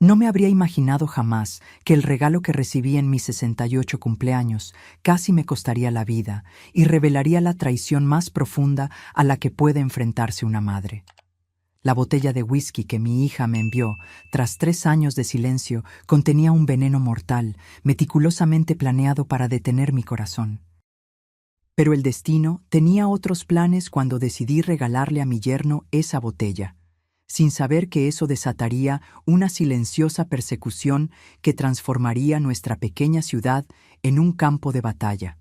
No me habría imaginado jamás que el regalo que recibí en mis 68 cumpleaños casi me costaría la vida y revelaría la traición más profunda a la que puede enfrentarse una madre. La botella de whisky que mi hija me envió, tras 3 años de silencio, contenía un veneno mortal, meticulosamente planeado para detener mi corazón. Pero el destino tenía otros planes cuando decidí regalarle a mi yerno esa botella, sin saber que eso desataría una silenciosa persecución que transformaría nuestra pequeña ciudad en un campo de batalla.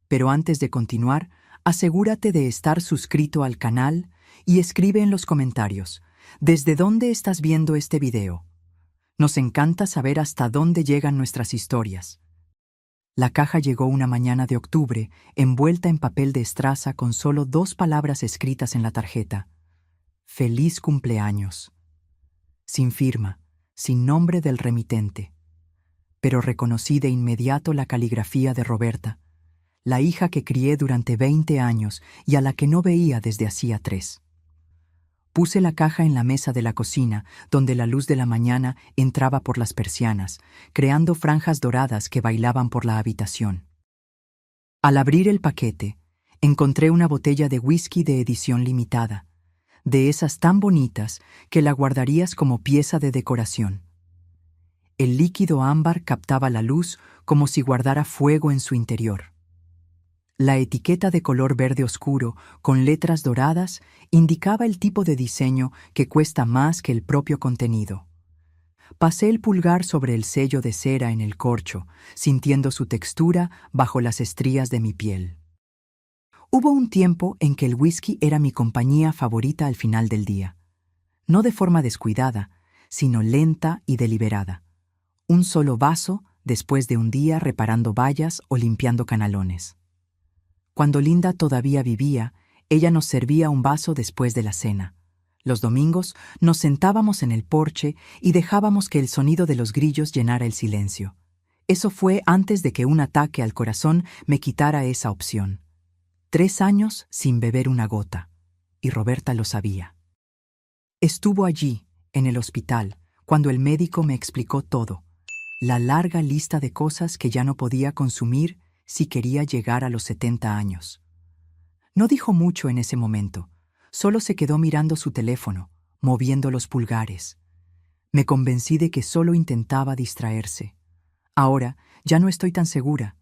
Pero antes de continuar, asegúrate de estar suscrito al canal y escribe en los comentarios, ¿desde dónde estás viendo este video? Nos encanta saber hasta dónde llegan nuestras historias. La caja llegó una mañana de octubre, envuelta en papel de estraza con solo 2 palabras escritas en la tarjeta. Feliz cumpleaños. Sin firma, sin nombre del remitente. Pero reconocí de inmediato la caligrafía de Roberta, la hija que crié durante 20 años y a la que no veía desde hacía 3. Puse la caja en la mesa de la cocina, donde la luz de la mañana entraba por las persianas, creando franjas doradas que bailaban por la habitación. Al abrir el paquete, encontré una botella de whisky de edición limitada, de esas tan bonitas que la guardarías como pieza de decoración. El líquido ámbar captaba la luz como si guardara fuego en su interior. La etiqueta de color verde oscuro, con letras doradas, indicaba el tipo de diseño que cuesta más que el propio contenido. Pasé el pulgar sobre el sello de cera en el corcho, sintiendo su textura bajo las estrías de mi piel. Hubo un tiempo en que el whisky era mi compañía favorita al final del día. No de forma descuidada, sino lenta y deliberada. Un solo vaso después de un día reparando vallas o limpiando canalones. Cuando Linda todavía vivía, ella nos servía un vaso después de la cena. Los domingos nos sentábamos en el porche y dejábamos que el sonido de los grillos llenara el silencio. Eso fue antes de que un ataque al corazón me quitara esa opción. 3 años sin beber una gota, y Roberta lo sabía. Estuvo allí, en el hospital, cuando el médico me explicó todo, la larga lista de cosas que ya no podía consumir si quería llegar a los 70 años. No dijo mucho en ese momento, solo se quedó mirando su teléfono, moviendo los pulgares. Me convencí de que solo intentaba distraerse. Ahora ya no estoy tan segura.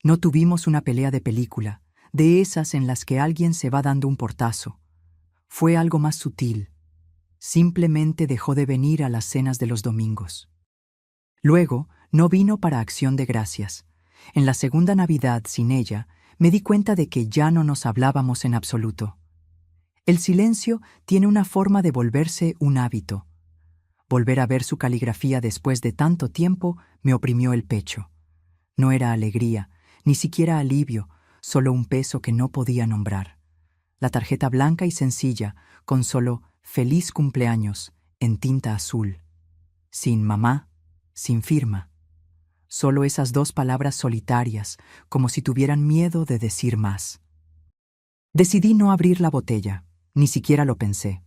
No tuvimos una pelea de película, de esas en las que alguien se va dando un portazo. Fue algo más sutil. Simplemente dejó de venir a las cenas de los domingos. Luego, no vino para Acción de Gracias. En la segunda Navidad sin ella, me di cuenta de que ya no nos hablábamos en absoluto. El silencio tiene una forma de volverse un hábito. Volver a ver su caligrafía después de tanto tiempo me oprimió el pecho. No era alegría, ni siquiera alivio, solo un peso que no podía nombrar. La tarjeta blanca y sencilla, con solo «Feliz cumpleaños» en tinta azul. Sin mamá, sin firma. Solo esas 2 palabras solitarias, como si tuvieran miedo de decir más. Decidí no abrir la botella, ni siquiera lo pensé.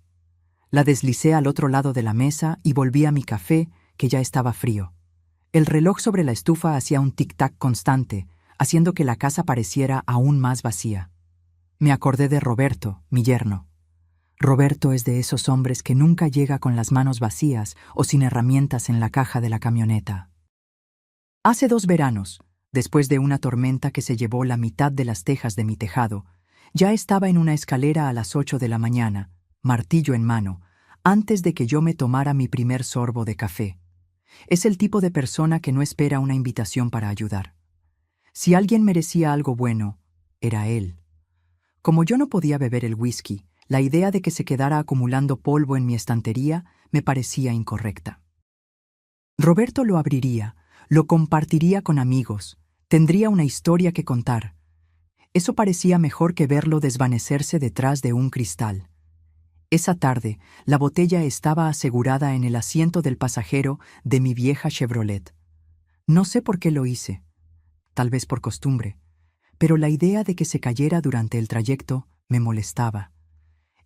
La deslicé al otro lado de la mesa y volví a mi café, que ya estaba frío. El reloj sobre la estufa hacía un tic-tac constante, haciendo que la casa pareciera aún más vacía. Me acordé de Roberto, mi yerno. Roberto es de esos hombres que nunca llega con las manos vacías o sin herramientas en la caja de la camioneta. Hace 2 veranos, después de una tormenta que se llevó la mitad de las tejas de mi tejado, ya estaba en una escalera a las 8 de la mañana, martillo en mano, antes de que yo me tomara mi primer sorbo de café. Es el tipo de persona que no espera una invitación para ayudar. Si alguien merecía algo bueno, era él. Como yo no podía beber el whisky, la idea de que se quedara acumulando polvo en mi estantería me parecía incorrecta. Roberto lo abriría, lo compartiría con amigos, tendría una historia que contar. Eso parecía mejor que verlo desvanecerse detrás de un cristal. Esa tarde, la botella estaba asegurada en el asiento del pasajero de mi vieja Chevrolet. No sé por qué lo hice, tal vez por costumbre, pero la idea de que se cayera durante el trayecto me molestaba.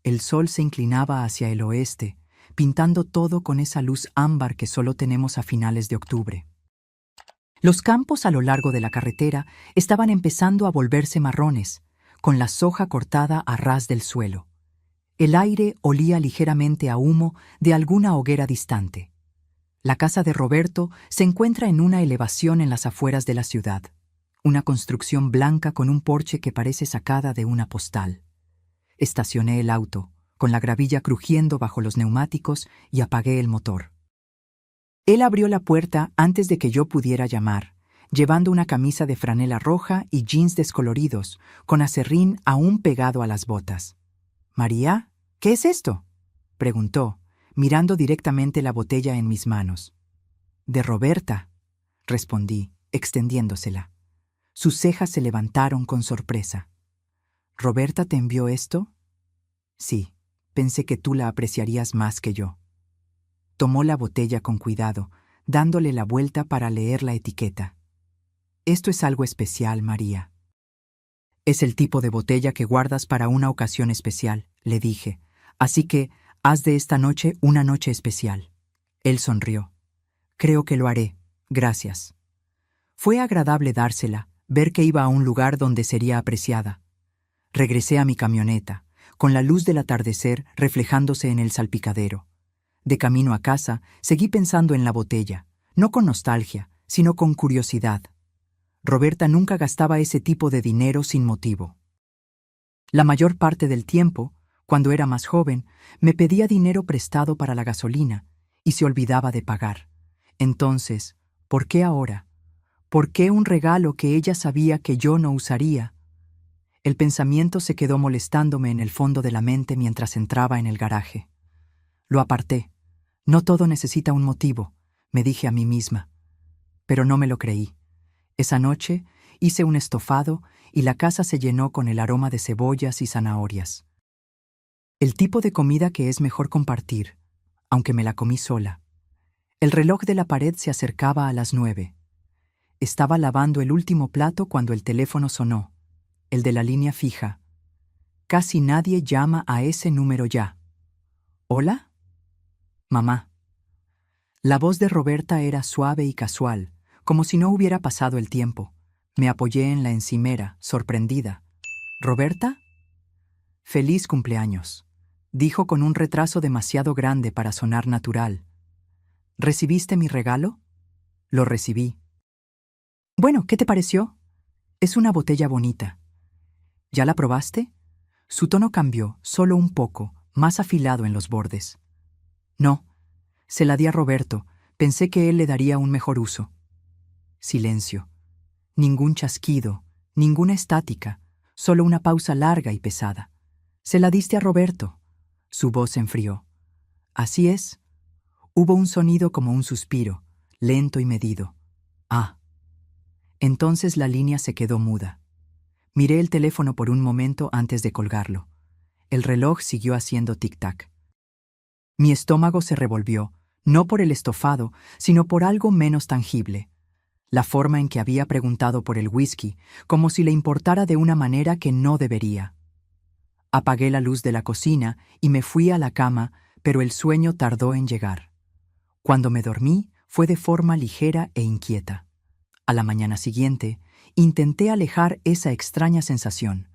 El sol se inclinaba hacia el oeste, pintando todo con esa luz ámbar que solo tenemos a finales de octubre. Los campos a lo largo de la carretera estaban empezando a volverse marrones, con la soja cortada a ras del suelo. El aire olía ligeramente a humo de alguna hoguera distante. La casa de Roberto se encuentra en una elevación en las afueras de la ciudad, una construcción blanca con un porche que parece sacada de una postal. Estacioné el auto, con la gravilla crujiendo bajo los neumáticos, y apagué el motor. Él abrió la puerta antes de que yo pudiera llamar, llevando una camisa de franela roja y jeans descoloridos, con aserrín aún pegado a las botas. «María, ¿qué es esto?», preguntó, mirando directamente la botella en mis manos. «De Roberta», respondí, extendiéndosela. Sus cejas se levantaron con sorpresa. «¿Roberta te envió esto?». «Sí, pensé que tú la apreciarías más que yo». Tomó la botella con cuidado, dándole la vuelta para leer la etiqueta. «Esto es algo especial, María». «Es el tipo de botella que guardas para una ocasión especial», le dije, «así que haz de esta noche una noche especial». Él sonrió. «Creo que lo haré, gracias». Fue agradable dársela, ver que iba a un lugar donde sería apreciada. Regresé a mi camioneta, con la luz del atardecer reflejándose en el salpicadero. De camino a casa, seguí pensando en la botella, no con nostalgia, sino con curiosidad. Roberta nunca gastaba ese tipo de dinero sin motivo. La mayor parte del tiempo, cuando era más joven, me pedía dinero prestado para la gasolina y se olvidaba de pagar. Entonces, ¿por qué ahora? ¿Por qué un regalo que ella sabía que yo no usaría? El pensamiento se quedó molestándome en el fondo de la mente mientras entraba en el garaje. Lo aparté. No todo necesita un motivo, me dije a mí misma. Pero no me lo creí. Esa noche hice un estofado y la casa se llenó con el aroma de cebollas y zanahorias. El tipo de comida que es mejor compartir, aunque me la comí sola. El reloj de la pared se acercaba a las 9. Estaba lavando el último plato cuando el teléfono sonó, el de la línea fija. Casi nadie llama a ese número ya. ¿Hola? Mamá. La voz de Roberta era suave y casual, como si no hubiera pasado el tiempo. Me apoyé en la encimera, sorprendida. ¿Roberta? «Feliz cumpleaños», dijo con un retraso demasiado grande para sonar natural. «¿Recibiste mi regalo?» «Lo recibí». «Bueno, ¿qué te pareció?» «Es una botella bonita». «¿Ya la probaste?» Su tono cambió, solo un poco, más afilado en los bordes. «No, se la di a Roberto, pensé que él le daría un mejor uso». Silencio. Ningún chasquido, ninguna estática, solo una pausa larga y pesada. «¿Se la diste a Roberto?» Su voz se enfrió. «Así es». Hubo un sonido como un suspiro, lento y medido. «Ah». Entonces la línea se quedó muda. Miré el teléfono por un momento antes de colgarlo. El reloj siguió haciendo tic-tac. Mi estómago se revolvió, no por el estofado, sino por algo menos tangible. La forma en que había preguntado por el whisky, como si le importara de una manera que no debería. Apagué la luz de la cocina y me fui a la cama, pero el sueño tardó en llegar. Cuando me dormí, fue de forma ligera e inquieta. A la mañana siguiente, intenté alejar esa extraña sensación.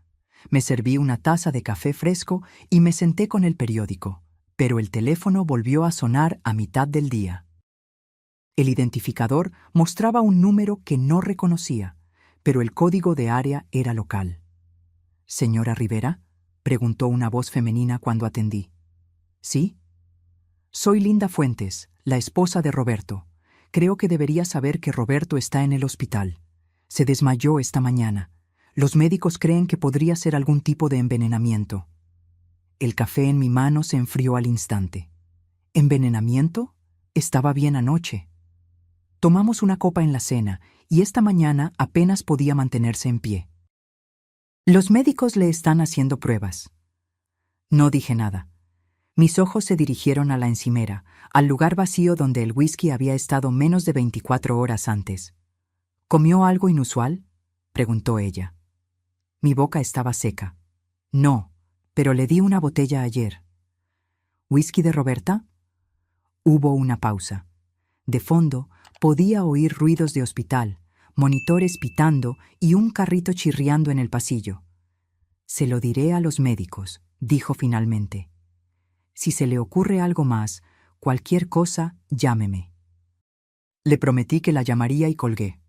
Me serví una taza de café fresco y me senté con el periódico, pero el teléfono volvió a sonar a mitad del día. El identificador mostraba un número que no reconocía, pero el código de área era local. «¿Señora Rivera?», preguntó una voz femenina cuando atendí. «¿Sí?» «Soy Linda Fuentes, la esposa de Roberto. Creo que debería saber que Roberto está en el hospital. Se desmayó esta mañana. Los médicos creen que podría ser algún tipo de envenenamiento». El café en mi mano se enfrió al instante. ¿Envenenamiento? Estaba bien anoche. Tomamos una copa en la cena y esta mañana apenas podía mantenerse en pie. «Los médicos le están haciendo pruebas». No dije nada. Mis ojos se dirigieron a la encimera, al lugar vacío donde el whisky había estado menos de 24 horas antes. «¿Comió algo inusual?», preguntó ella. Mi boca estaba seca. «No, pero le di una botella ayer». «¿Whisky de Roberta?». Hubo una pausa. De fondo, podía oír ruidos de hospital, monitores pitando y un carrito chirriando en el pasillo. «Se lo diré a los médicos», dijo finalmente. «Si se le ocurre algo más, cualquier cosa, llámeme». Le prometí que la llamaría y colgué.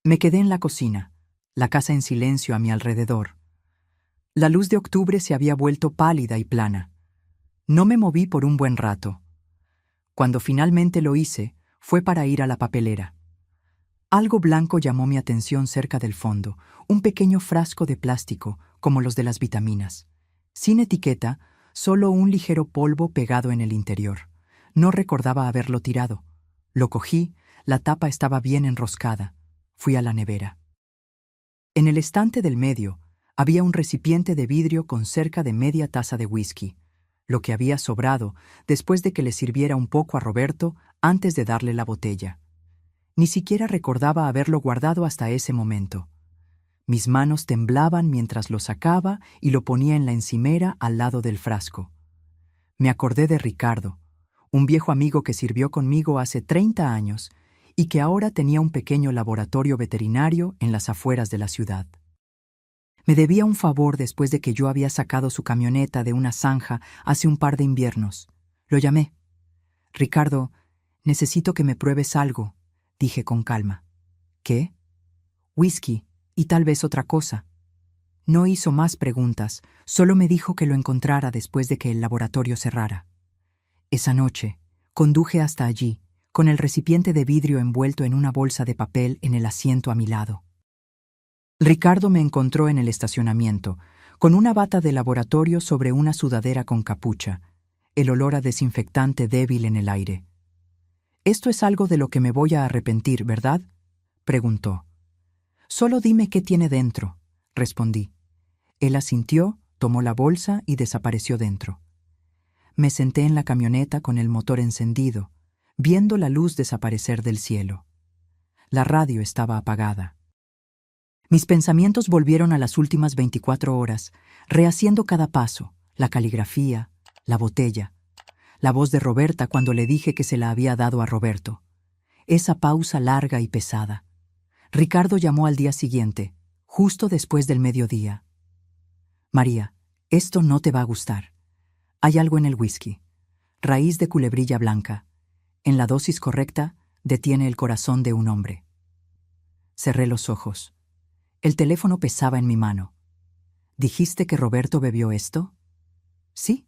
Me quedé en la cocina, la casa en silencio a mi alrededor. La luz de octubre se había vuelto pálida y plana. No me moví por un buen rato. Cuando finalmente lo hice, fue para ir a la papelera. Algo blanco llamó mi atención cerca del fondo, un pequeño frasco de plástico, como los de las vitaminas. Sin etiqueta, solo un ligero polvo pegado en el interior. No recordaba haberlo tirado. Lo cogí, la tapa estaba bien enroscada. Fui a la nevera. En el estante del medio había un recipiente de vidrio con cerca de media taza de whisky, lo que había sobrado después de que le sirviera un poco a Roberto antes de darle la botella. Ni siquiera recordaba haberlo guardado hasta ese momento. Mis manos temblaban mientras lo sacaba y lo ponía en la encimera al lado del frasco. Me acordé de Ricardo, un viejo amigo que sirvió conmigo hace 30 años y que ahora tenía un pequeño laboratorio veterinario en las afueras de la ciudad. Me debía un favor después de que yo había sacado su camioneta de una zanja hace un par de inviernos. Lo llamé. «Ricardo, necesito que me pruebes algo», dije con calma. «¿Qué?» «Whisky, y tal vez otra cosa». No hizo más preguntas, solo me dijo que lo encontrara después de que el laboratorio cerrara. Esa noche, conduje hasta allí, con el recipiente de vidrio envuelto en una bolsa de papel en el asiento a mi lado. Ricardo me encontró en el estacionamiento, con una bata de laboratorio sobre una sudadera con capucha, el olor a desinfectante débil en el aire. «Esto es algo de lo que me voy a arrepentir, ¿verdad?», preguntó. «Solo dime qué tiene dentro», respondí. Él asintió, tomó la bolsa y desapareció dentro. Me senté en la camioneta con el motor encendido, viendo la luz desaparecer del cielo. La radio estaba apagada. Mis pensamientos volvieron a las últimas 24 horas, rehaciendo cada paso, la caligrafía, la botella, la voz de Roberta cuando le dije que se la había dado a Roberto. Esa pausa larga y pesada. Ricardo llamó al día siguiente, justo después del mediodía. «María, esto no te va a gustar. Hay algo en el whisky. Raíz de culebrilla blanca. En la dosis correcta, detiene el corazón de un hombre». Cerré los ojos. El teléfono pesaba en mi mano. «¿Dijiste que Roberto bebió esto?» «Sí».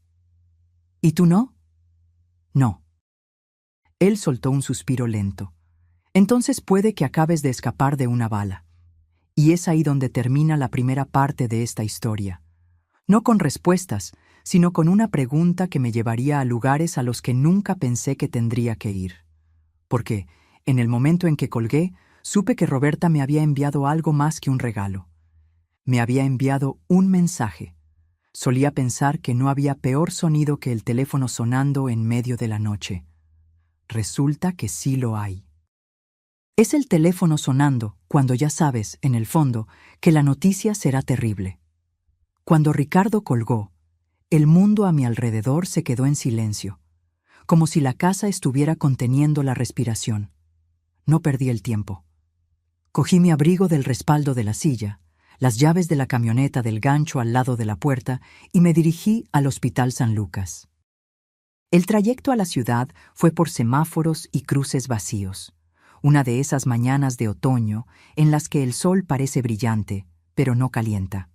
«¿Y tú no?» «No». Él soltó un suspiro lento. «Entonces puede que acabes de escapar de una bala. Y es ahí donde termina la primera parte de esta historia. No con respuestas, sino con una pregunta que me llevaría a lugares a los que nunca pensé que tendría que ir. Porque, en el momento en que colgué, supe que Roberta me había enviado algo más que un regalo. Me había enviado un mensaje. Solía pensar que no había peor sonido que el teléfono sonando en medio de la noche. Resulta que sí lo hay. Es el teléfono sonando cuando ya sabes, en el fondo, que la noticia será terrible. Cuando Ricardo colgó, el mundo a mi alrededor se quedó en silencio, como si la casa estuviera conteniendo la respiración. No perdí el tiempo. Cogí mi abrigo del respaldo de la silla, las llaves de la camioneta del gancho al lado de la puerta y me dirigí al Hospital San Lucas. El trayecto a la ciudad fue por semáforos y cruces vacíos, una de esas mañanas de otoño en las que el sol parece brillante, pero no calienta.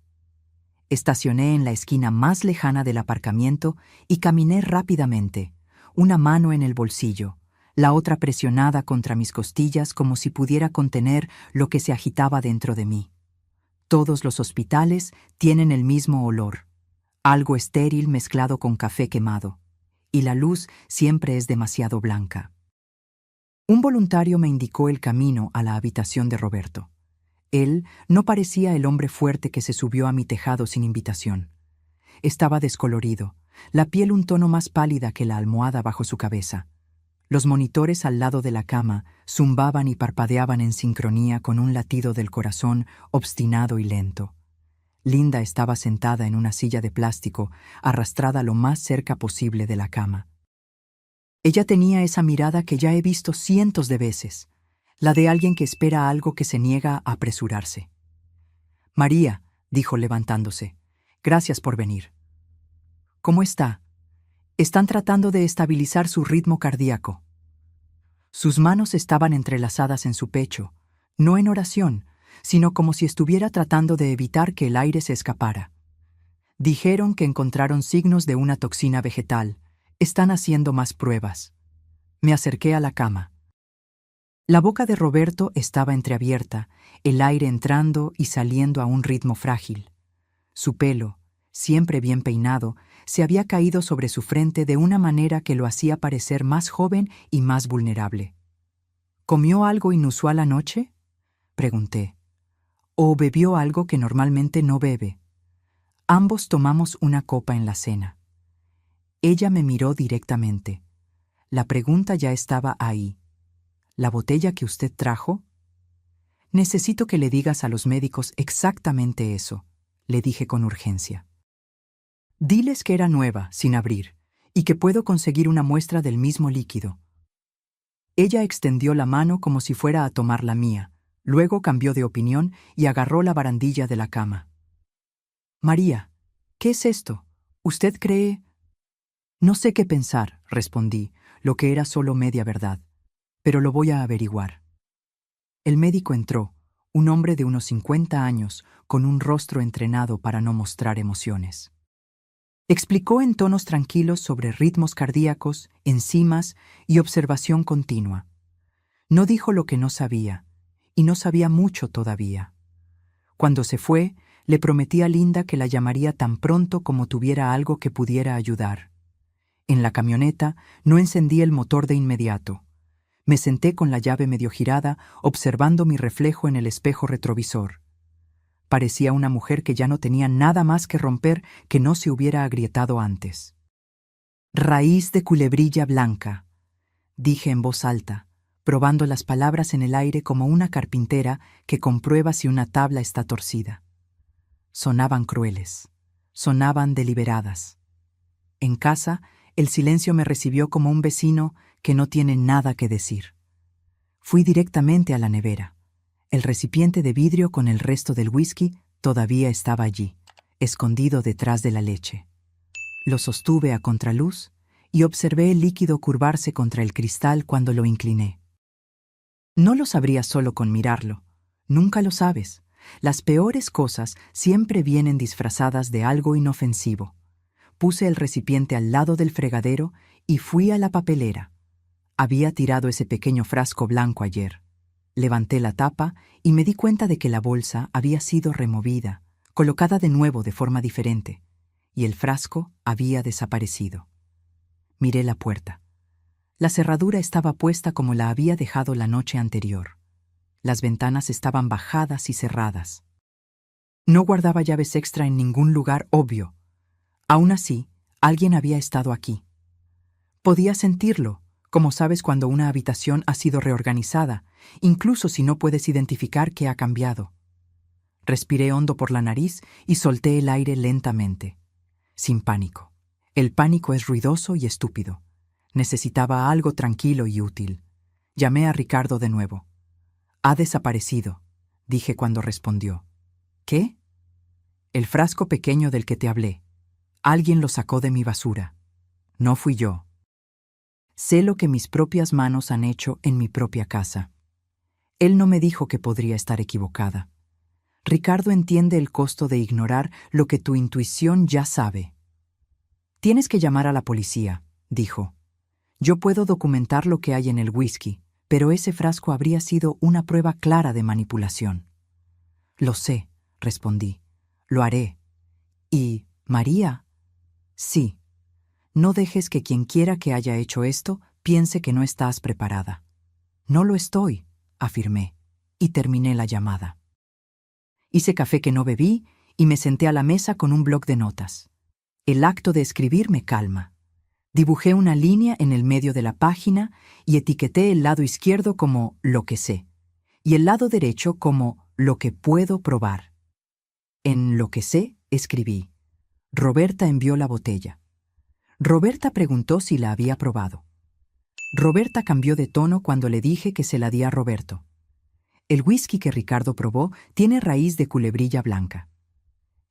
Estacioné en la esquina más lejana del aparcamiento y caminé rápidamente, una mano en el bolsillo, la otra presionada contra mis costillas como si pudiera contener lo que se agitaba dentro de mí. Todos los hospitales tienen el mismo olor, algo estéril mezclado con café quemado, y la luz siempre es demasiado blanca. Un voluntario me indicó el camino a la habitación de Roberto. Él no parecía el hombre fuerte que se subió a mi tejado sin invitación. Estaba descolorido, la piel un tono más pálida que la almohada bajo su cabeza. Los monitores al lado de la cama zumbaban y parpadeaban en sincronía con un latido del corazón obstinado y lento. Linda estaba sentada en una silla de plástico, arrastrada lo más cerca posible de la cama. Ella tenía esa mirada que ya he visto cientos de veces, la de alguien que espera algo que se niega a apresurarse. María, dijo levantándose, gracias por venir. ¿Cómo está? Están tratando de estabilizar su ritmo cardíaco. Sus manos estaban entrelazadas en su pecho, no en oración, sino como si estuviera tratando de evitar que el aire se escapara. Dijeron que encontraron signos de una toxina vegetal. Están haciendo más pruebas. Me acerqué a la cama. La boca de Roberto estaba entreabierta, el aire entrando y saliendo a un ritmo frágil. Su pelo, siempre bien peinado, se había caído sobre su frente de una manera que lo hacía parecer más joven y más vulnerable. ¿Comió algo inusual anoche?, pregunté. ¿O bebió algo que normalmente no bebe? Ambos tomamos una copa en la cena. Ella me miró directamente. La pregunta ya estaba ahí. ¿La botella que usted trajo? Necesito que le digas a los médicos exactamente eso, le dije con urgencia. Diles que era nueva, sin abrir, y que puedo conseguir una muestra del mismo líquido. Ella extendió la mano como si fuera a tomar la mía, luego cambió de opinión y agarró la barandilla de la cama. María, ¿qué es esto? ¿Usted cree? No sé qué pensar, respondí, lo que era solo media verdad, pero lo voy a averiguar. El médico entró, un hombre de unos 50 años, con un rostro entrenado para no mostrar emociones. Explicó en tonos tranquilos sobre ritmos cardíacos, enzimas y observación continua. No dijo lo que no sabía, y no sabía mucho todavía. Cuando se fue, le prometí a Linda que la llamaría tan pronto como tuviera algo que pudiera ayudar. En la camioneta no encendí el motor de inmediato. Me senté con la llave medio girada, observando mi reflejo en el espejo retrovisor. Parecía una mujer que ya no tenía nada más que romper que no se hubiera agrietado antes. Raíz de culebrilla blanca, dije en voz alta, probando las palabras en el aire como una carpintera que comprueba si una tabla está torcida. Sonaban crueles, sonaban deliberadas. En casa, el silencio me recibió como un vecino que no tiene nada que decir. Fui directamente a la nevera. El recipiente de vidrio con el resto del whisky todavía estaba allí, escondido detrás de la leche. Lo sostuve a contraluz y observé el líquido curvarse contra el cristal cuando lo incliné. No lo sabrías solo con mirarlo. Nunca lo sabes. Las peores cosas siempre vienen disfrazadas de algo inofensivo. Puse el recipiente al lado del fregadero y fui a la papelera. Había tirado ese pequeño frasco blanco ayer. Levanté la tapa y me di cuenta de que la bolsa había sido removida, colocada de nuevo de forma diferente, y el frasco había desaparecido. Miré la puerta. La cerradura estaba puesta como la había dejado la noche anterior. Las ventanas estaban bajadas y cerradas. No guardaba llaves extra en ningún lugar obvio. Aún así, alguien había estado aquí. Podía sentirlo, como sabes cuando una habitación ha sido reorganizada, incluso si no puedes identificar qué ha cambiado. Respiré hondo por la nariz y solté el aire lentamente. Sin pánico. El pánico es ruidoso y estúpido. Necesitaba algo tranquilo y útil. Llamé a Ricardo de nuevo. Ha desaparecido, dije cuando respondió. ¿Qué? El frasco pequeño del que te hablé. Alguien lo sacó de mi basura. No fui yo. Sé lo que mis propias manos han hecho en mi propia casa. Él no me dijo que podría estar equivocada. Ricardo entiende el costo de ignorar lo que tu intuición ya sabe. Tienes que llamar a la policía, dijo. Yo puedo documentar lo que hay en el whisky, pero ese frasco habría sido una prueba clara de manipulación. Lo sé, respondí. Lo haré. ¿Y María? Sí. No dejes que quien quiera que haya hecho esto piense que no estás preparada. No lo estoy, afirmé, y terminé la llamada. Hice café que no bebí y me senté a la mesa con un bloc de notas. El acto de escribir me calma. Dibujé una línea en el medio de la página y etiqueté el lado izquierdo como lo que sé, y el lado derecho como lo que puedo probar. En lo que sé, escribí. Roberta envió la botella. Roberta preguntó si la había probado. Roberta cambió de tono cuando le dije que se la di a Roberto. El whisky que Ricardo probó tiene raíz de culebrilla blanca.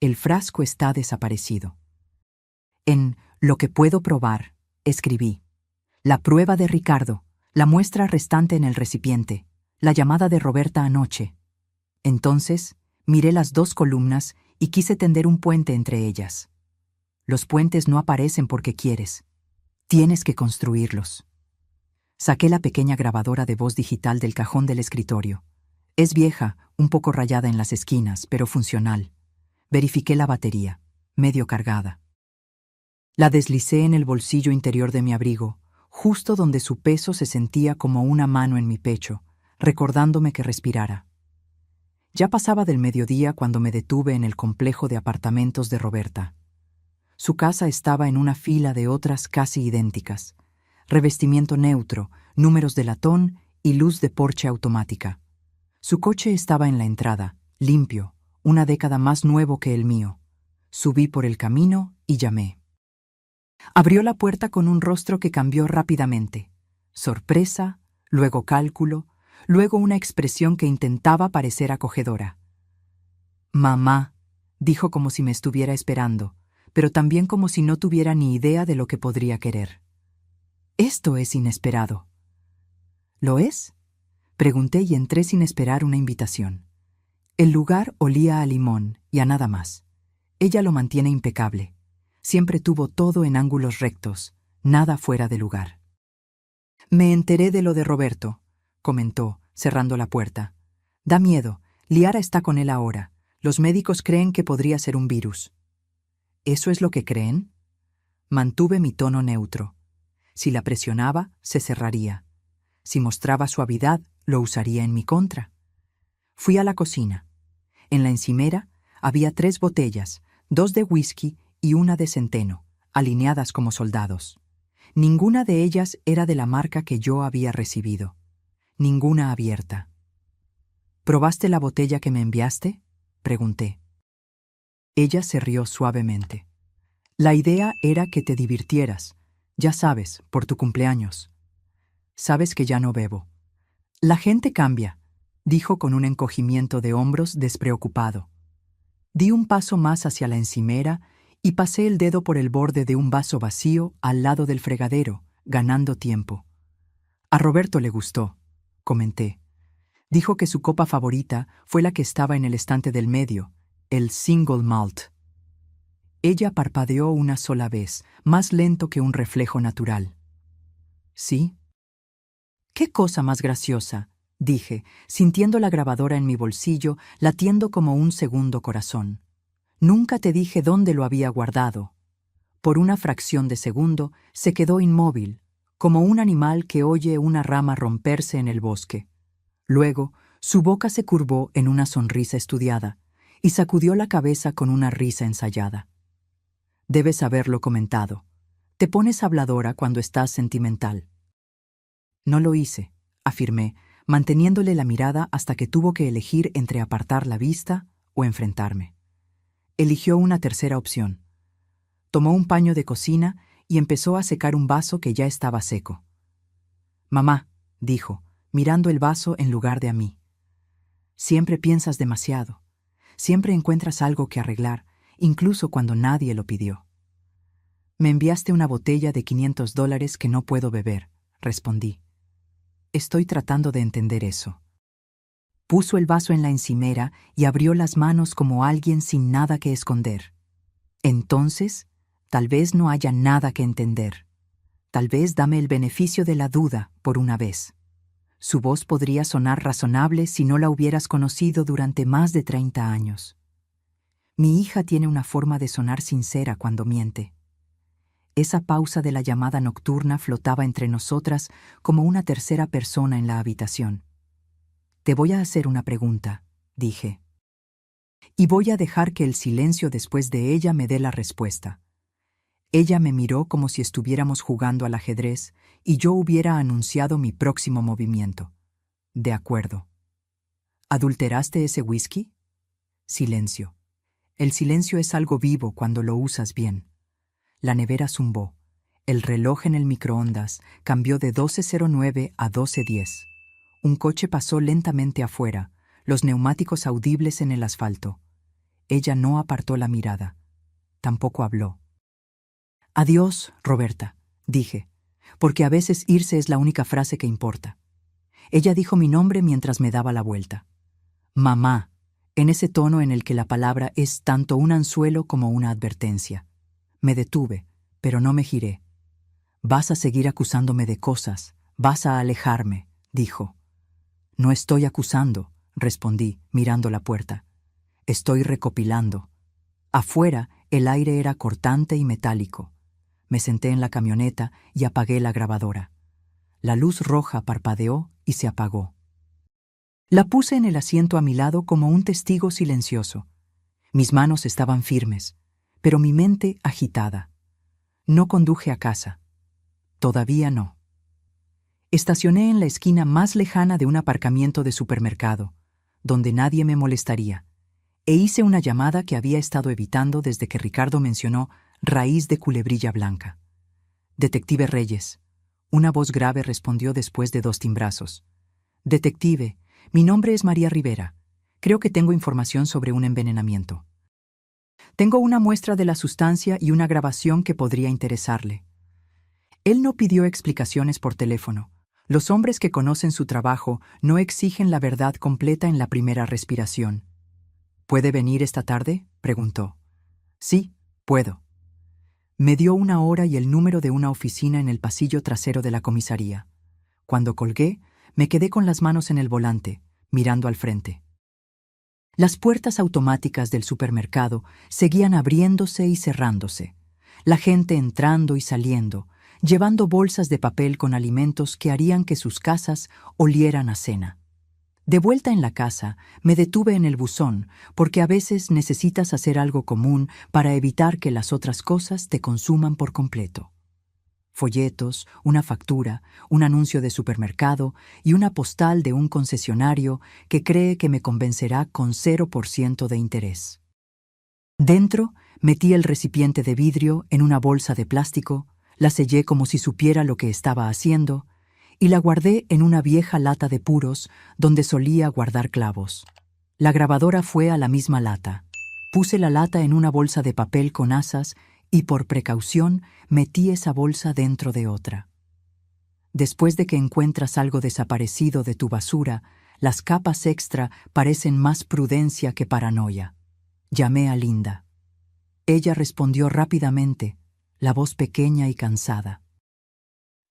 El frasco está desaparecido. En Lo que puedo probar, escribí. La prueba de Ricardo, la muestra restante en el recipiente, la llamada de Roberta anoche. Entonces, miré las dos columnas y quise tender un puente entre ellas. Los puentes no aparecen porque quieres. Tienes que construirlos. Saqué la pequeña grabadora de voz digital del cajón del escritorio. Es vieja, un poco rayada en las esquinas, pero funcional. Verifiqué la batería, medio cargada. La deslicé en el bolsillo interior de mi abrigo, justo donde su peso se sentía como una mano en mi pecho, recordándome que respirara. Ya pasaba del mediodía cuando me detuve en el complejo de apartamentos de Roberta. Su casa estaba en una fila de otras casi idénticas. Revestimiento neutro, números de latón y luz de porche automática. Su coche estaba en la entrada, limpio, una década más nuevo que el mío. Subí por el camino y llamé. Abrió la puerta con un rostro que cambió rápidamente. Sorpresa, luego cálculo, luego una expresión que intentaba parecer acogedora. «Mamá», dijo como si me estuviera esperando, pero también como si no tuviera ni idea de lo que podría querer. «Esto es inesperado». «¿Lo es?», pregunté y entré sin esperar una invitación. El lugar olía a limón y a nada más. Ella lo mantiene impecable. Siempre tuvo todo en ángulos rectos, nada fuera de lugar. «Me enteré de lo de Roberto», comentó, cerrando la puerta. «Da miedo. Liara está con él ahora. Los médicos creen que podría ser un virus». «¿Eso es lo que creen?». Mantuve mi tono neutro. Si la presionaba, se cerraría. Si mostraba suavidad, lo usaría en mi contra. Fui a la cocina. En la encimera había 3 botellas, 2 de whisky y una de centeno, alineadas como soldados. Ninguna de ellas era de la marca que yo había recibido. Ninguna abierta. «¿Probaste la botella que me enviaste?», pregunté. Ella se rió suavemente. «La idea era que te divirtieras, ya sabes, por tu cumpleaños. Sabes que ya no bebo». «La gente cambia», dijo con un encogimiento de hombros despreocupado. Di un paso más hacia la encimera y pasé el dedo por el borde de un vaso vacío al lado del fregadero, ganando tiempo. «A Roberto le gustó», comenté. Dijo que su copa favorita fue la que estaba en el estante del medio, el Single Malt. Ella parpadeó una sola vez, más lento que un reflejo natural. «¿Sí?». «Qué cosa más graciosa», dije, sintiendo la grabadora en mi bolsillo, latiendo como un segundo corazón. «Nunca te dije dónde lo había guardado». Por una fracción de segundo se quedó inmóvil, como un animal que oye una rama romperse en el bosque. Luego, su boca se curvó en una sonrisa estudiada y sacudió la cabeza con una risa ensayada. «Debes haberlo comentado. Te pones habladora cuando estás sentimental». «No lo hice», afirmé, manteniéndole la mirada hasta que tuvo que elegir entre apartar la vista o enfrentarme. Eligió una tercera opción. Tomó un paño de cocina y empezó a secar un vaso que ya estaba seco. «Mamá», dijo, mirando el vaso en lugar de a mí. «Siempre piensas demasiado. Siempre encuentras algo que arreglar, incluso cuando nadie lo pidió». «Me enviaste una botella de $500 que no puedo beber», respondí. «Estoy tratando de entender eso». Puso el vaso en la encimera y abrió las manos como alguien sin nada que esconder. «Entonces, tal vez no haya nada que entender. Tal vez dame el beneficio de la duda por una vez». Su voz podría sonar razonable si no la hubieras conocido durante más de 30 años. Mi hija tiene una forma de sonar sincera cuando miente. Esa pausa de la llamada nocturna flotaba entre nosotras como una tercera persona en la habitación. «Te voy a hacer una pregunta», dije. «Y voy a dejar que el silencio después de ella me dé la respuesta». Ella me miró como si estuviéramos jugando al ajedrez y yo hubiera anunciado mi próximo movimiento. «De acuerdo». «¿Adulteraste ese whisky?». Silencio. El silencio es algo vivo cuando lo usas bien. La nevera zumbó. El reloj en el microondas cambió de 12:09 a 12:10. Un coche pasó lentamente afuera, los neumáticos audibles en el asfalto. Ella no apartó la mirada. Tampoco habló. «Adiós, Roberta», dije, porque a veces irse es la única frase que importa. Ella dijo mi nombre mientras me daba la vuelta. «Mamá», en ese tono en el que la palabra es tanto un anzuelo como una advertencia. Me detuve, pero no me giré. «Vas a seguir acusándome de cosas, vas a alejarme», dijo. «No estoy acusando», respondí, mirando la puerta. «Estoy recopilando». Afuera, el aire era cortante y metálico. Me senté en la camioneta y apagué la grabadora. La luz roja parpadeó y se apagó. La puse en el asiento a mi lado como un testigo silencioso. Mis manos estaban firmes, pero mi mente agitada. No conduje a casa. Todavía no. Estacioné en la esquina más lejana de un aparcamiento de supermercado, donde nadie me molestaría, e hice una llamada que había estado evitando desde que Ricardo mencionó raíz de culebrilla blanca. «Detective Reyes», una voz grave respondió después de 2 timbrazos. «Detective, mi nombre es María Rivera. Creo que tengo información sobre un envenenamiento. Tengo una muestra de la sustancia y una grabación que podría interesarle». Él no pidió explicaciones por teléfono. Los hombres que conocen su trabajo no exigen la verdad completa en la primera respiración. «¿Puede venir esta tarde?», preguntó. «Sí, puedo». Me dio una hora y el número de una oficina en el pasillo trasero de la comisaría. Cuando colgué, me quedé con las manos en el volante, mirando al frente. Las puertas automáticas del supermercado seguían abriéndose y cerrándose. La gente entrando y saliendo, llevando bolsas de papel con alimentos que harían que sus casas olieran a cena. De vuelta en la casa, me detuve en el buzón, porque a veces necesitas hacer algo común para evitar que las otras cosas te consuman por completo. Folletos, una factura, un anuncio de supermercado y una postal de un concesionario que cree que me convencerá con 0% de interés. Dentro, metí el recipiente de vidrio en una bolsa de plástico, la sellé como si supiera lo que estaba haciendo, y la guardé en una vieja lata de puros donde solía guardar clavos. La grabadora fue a la misma lata. Puse la lata en una bolsa de papel con asas y por precaución metí esa bolsa dentro de otra. Después de que encuentras algo desaparecido de tu basura, las capas extra parecen más prudencia que paranoia. Llamé a Linda. Ella respondió rápidamente, la voz pequeña y cansada.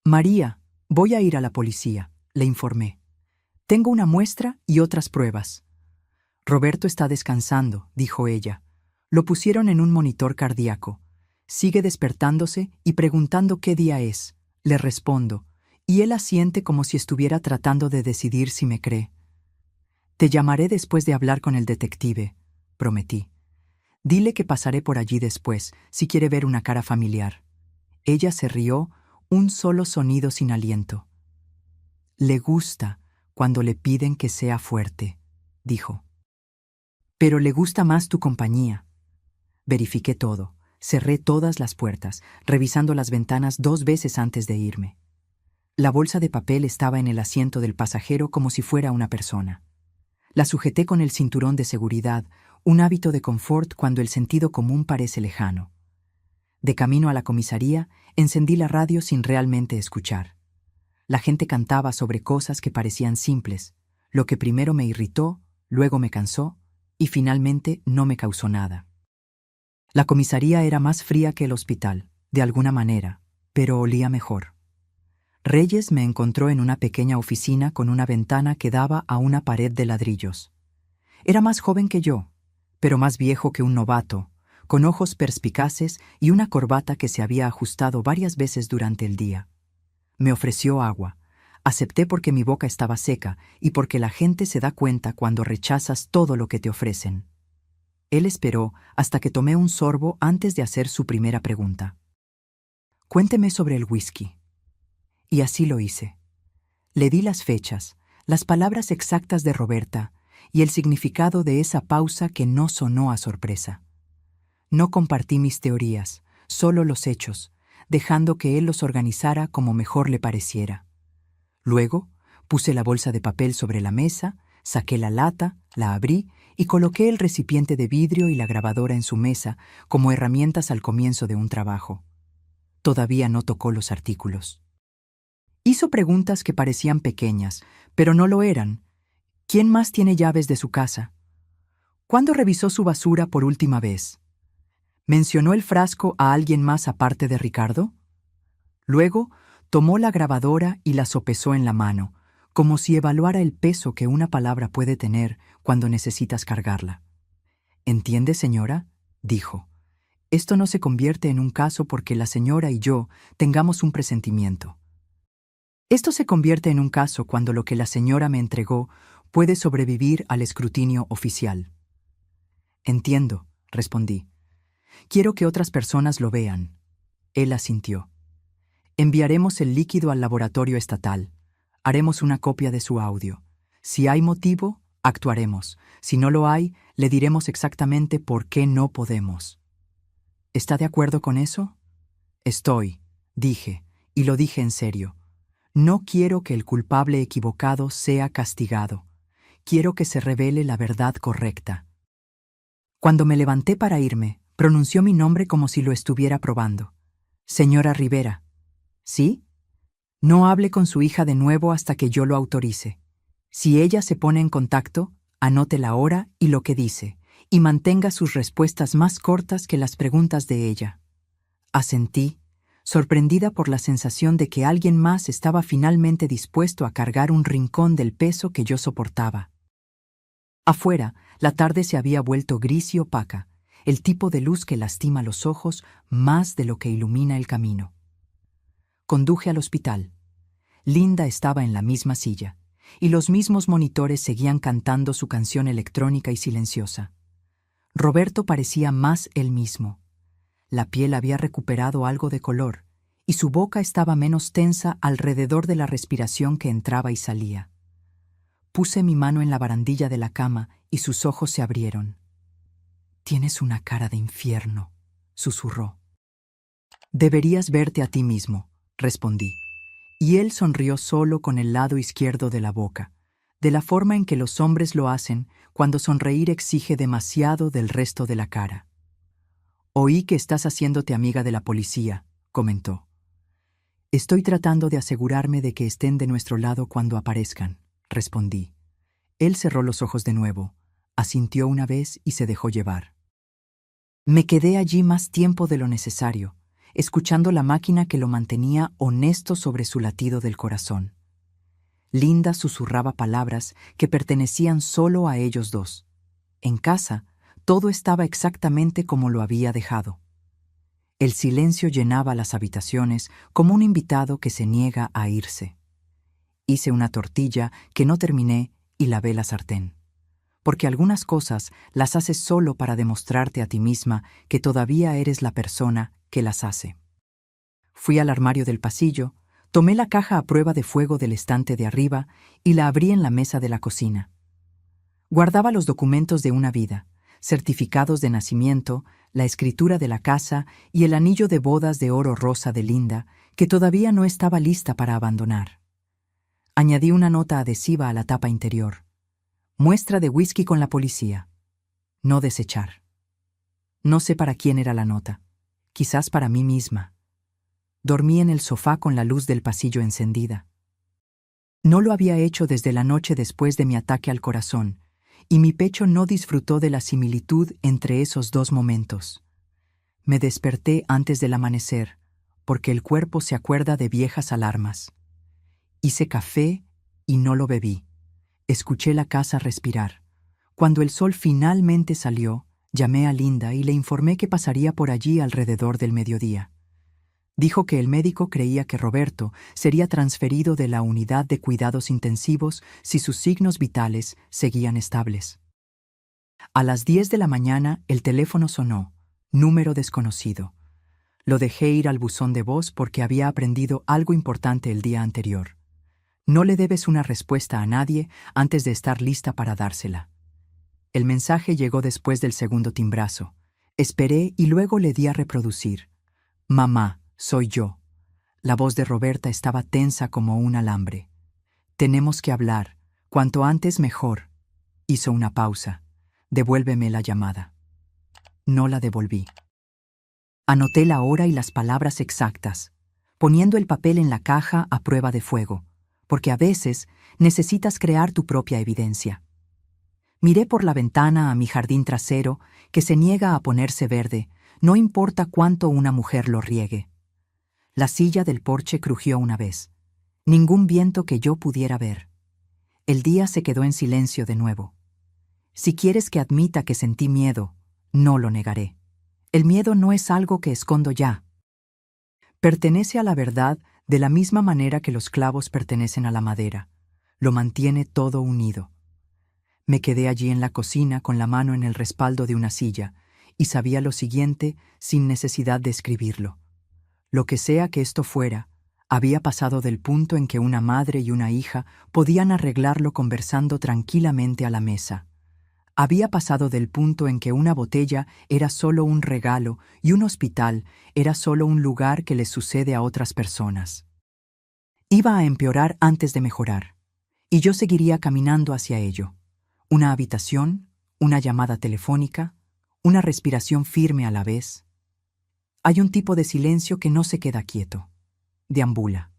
«María, voy a ir a la policía», le informé. «Tengo una muestra y otras pruebas». «Roberto está descansando», dijo ella. «Lo pusieron en un monitor cardíaco. Sigue despertándose y preguntando qué día es», le respondo, y él asiente como si estuviera tratando de decidir si me cree. «Te llamaré después de hablar con el detective», prometí. «Dile que pasaré por allí después, si quiere ver una cara familiar». Ella se rió, un solo sonido sin aliento. «Le gusta cuando le piden que sea fuerte», dijo. «Pero le gusta más tu compañía». Verifiqué todo, cerré todas las puertas, revisando las ventanas 2 veces antes de irme. La bolsa de papel estaba en el asiento del pasajero como si fuera una persona. La sujeté con el cinturón de seguridad, un hábito de confort cuando el sentido común parece lejano. De camino a la comisaría, encendí la radio sin realmente escuchar. La gente cantaba sobre cosas que parecían simples, lo que primero me irritó, luego me cansó y finalmente no me causó nada. La comisaría era más fría que el hospital, de alguna manera, pero olía mejor. Reyes me encontró en una pequeña oficina con una ventana que daba a una pared de ladrillos. Era más joven que yo, pero más viejo que un novato, con ojos perspicaces y una corbata que se había ajustado varias veces durante el día. Me ofreció agua. Acepté porque mi boca estaba seca y porque la gente se da cuenta cuando rechazas todo lo que te ofrecen. Él esperó hasta que tomé un sorbo antes de hacer su primera pregunta. «Cuénteme sobre el whisky». Y así lo hice. Le di las fechas, las palabras exactas de Roberta y el significado de esa pausa que no sonó a sorpresa. No compartí mis teorías, solo los hechos, dejando que él los organizara como mejor le pareciera. Luego, puse la bolsa de papel sobre la mesa, saqué la lata, la abrí y coloqué el recipiente de vidrio y la grabadora en su mesa como herramientas al comienzo de un trabajo. Todavía no tocó los artículos. Hizo preguntas que parecían pequeñas, pero no lo eran. ¿Quién más tiene llaves de su casa? ¿Cuándo revisó su basura por última vez? ¿Mencionó el frasco a alguien más aparte de Ricardo? Luego, tomó la grabadora y la sopesó en la mano, como si evaluara el peso que una palabra puede tener cuando necesitas cargarla. «¿Entiende, señora?», dijo. «Esto no se convierte en un caso porque la señora y yo tengamos un presentimiento. Esto se convierte en un caso cuando lo que la señora me entregó puede sobrevivir al escrutinio oficial». «Entiendo», respondí. «Quiero que otras personas lo vean». Él asintió. «Enviaremos el líquido al laboratorio estatal. Haremos una copia de su audio. Si hay motivo, actuaremos. Si no lo hay, le diremos exactamente por qué no podemos». «¿Está de acuerdo con eso?» «Estoy», dije, y lo dije en serio. «No quiero que el culpable equivocado sea castigado. Quiero que se revele la verdad correcta». Cuando me levanté para irme, pronunció mi nombre como si lo estuviera probando. «Señora Rivera». «¿Sí?» «No hable con su hija de nuevo hasta que yo lo autorice. Si ella se pone en contacto, anote la hora y lo que dice, y mantenga sus respuestas más cortas que las preguntas de ella». Asentí, sorprendida por la sensación de que alguien más estaba finalmente dispuesto a cargar un rincón del peso que yo soportaba. Afuera, la tarde se había vuelto gris y opaca, el tipo de luz que lastima los ojos más de lo que ilumina el camino. Conduje al hospital. Linda estaba en la misma silla, y los mismos monitores seguían cantando su canción electrónica y silenciosa. Roberto parecía más él mismo. La piel había recuperado algo de color, y su boca estaba menos tensa alrededor de la respiración que entraba y salía. Puse mi mano en la barandilla de la cama y sus ojos se abrieron. «Tienes una cara de infierno», susurró. «Deberías verte a ti mismo», respondí. Y él sonrió solo con el lado izquierdo de la boca, de la forma en que los hombres lo hacen cuando sonreír exige demasiado del resto de la cara. «Oí que estás haciéndote amiga de la policía», comentó. «Estoy tratando de asegurarme de que estén de nuestro lado cuando aparezcan», respondí. Él cerró los ojos de nuevo, asintió una vez y se dejó llevar. Me quedé allí más tiempo de lo necesario, escuchando la máquina que lo mantenía honesto sobre su latido del corazón. Linda susurraba palabras que pertenecían solo a ellos dos. En casa, todo estaba exactamente como lo había dejado. El silencio llenaba las habitaciones como un invitado que se niega a irse. Hice una tortilla que no terminé y lavé la sartén. Porque algunas cosas las haces solo para demostrarte a ti misma que todavía eres la persona que las hace. Fui al armario del pasillo, tomé la caja a prueba de fuego del estante de arriba y la abrí en la mesa de la cocina. Guardaba los documentos de una vida, certificados de nacimiento, la escritura de la casa y el anillo de bodas de oro rosa de Linda, que todavía no estaba lista para abandonar. Añadí una nota adhesiva a la tapa interior. Muestra de whisky con la policía. No desechar. No sé para quién era la nota. Quizás para mí misma. Dormí en el sofá con la luz del pasillo encendida. No lo había hecho desde la noche después de mi ataque al corazón, y mi pecho no disfrutó de la similitud entre esos dos momentos. Me desperté antes del amanecer, porque el cuerpo se acuerda de viejas alarmas. Hice café y no lo bebí. Escuché la casa respirar. Cuando el sol finalmente salió, llamé a Linda y le informé que pasaría por allí alrededor del mediodía. Dijo que el médico creía que Roberto sería transferido de la unidad de cuidados intensivos si sus signos vitales seguían estables. A las 10 de la mañana el teléfono sonó, número desconocido. Lo dejé ir al buzón de voz porque había aprendido algo importante el día anterior. No le debes una respuesta a nadie antes de estar lista para dársela. El mensaje llegó después del segundo timbrazo. Esperé y luego le di a reproducir. «Mamá», soy yo. La voz de Roberta estaba tensa como un alambre. Tenemos que hablar. Cuanto antes mejor. Hizo una pausa. Devuélveme la llamada. No la devolví. Anoté la hora y las palabras exactas, poniendo el papel en la caja a prueba de fuego, porque a veces necesitas crear tu propia evidencia. Miré por la ventana a mi jardín trasero, que se niega a ponerse verde, no importa cuánto una mujer lo riegue. La silla del porche crujió una vez. Ningún viento que yo pudiera ver. El día se quedó en silencio de nuevo. Si quieres que admita que sentí miedo, no lo negaré. El miedo no es algo que escondo ya. Pertenece a la verdad de la misma manera que los clavos pertenecen a la madera. Lo mantiene todo unido. Me quedé allí en la cocina con la mano en el respaldo de una silla y sabía lo siguiente sin necesidad de escribirlo. Lo que sea que esto fuera, había pasado del punto en que una madre y una hija podían arreglarlo conversando tranquilamente a la mesa. Había pasado del punto en que una botella era solo un regalo y un hospital era solo un lugar que les sucede a otras personas. Iba a empeorar antes de mejorar, y yo seguiría caminando hacia ello. Una habitación, una llamada telefónica, una respiración firme a la vez. Hay un tipo de silencio que no se queda quieto. Deambula.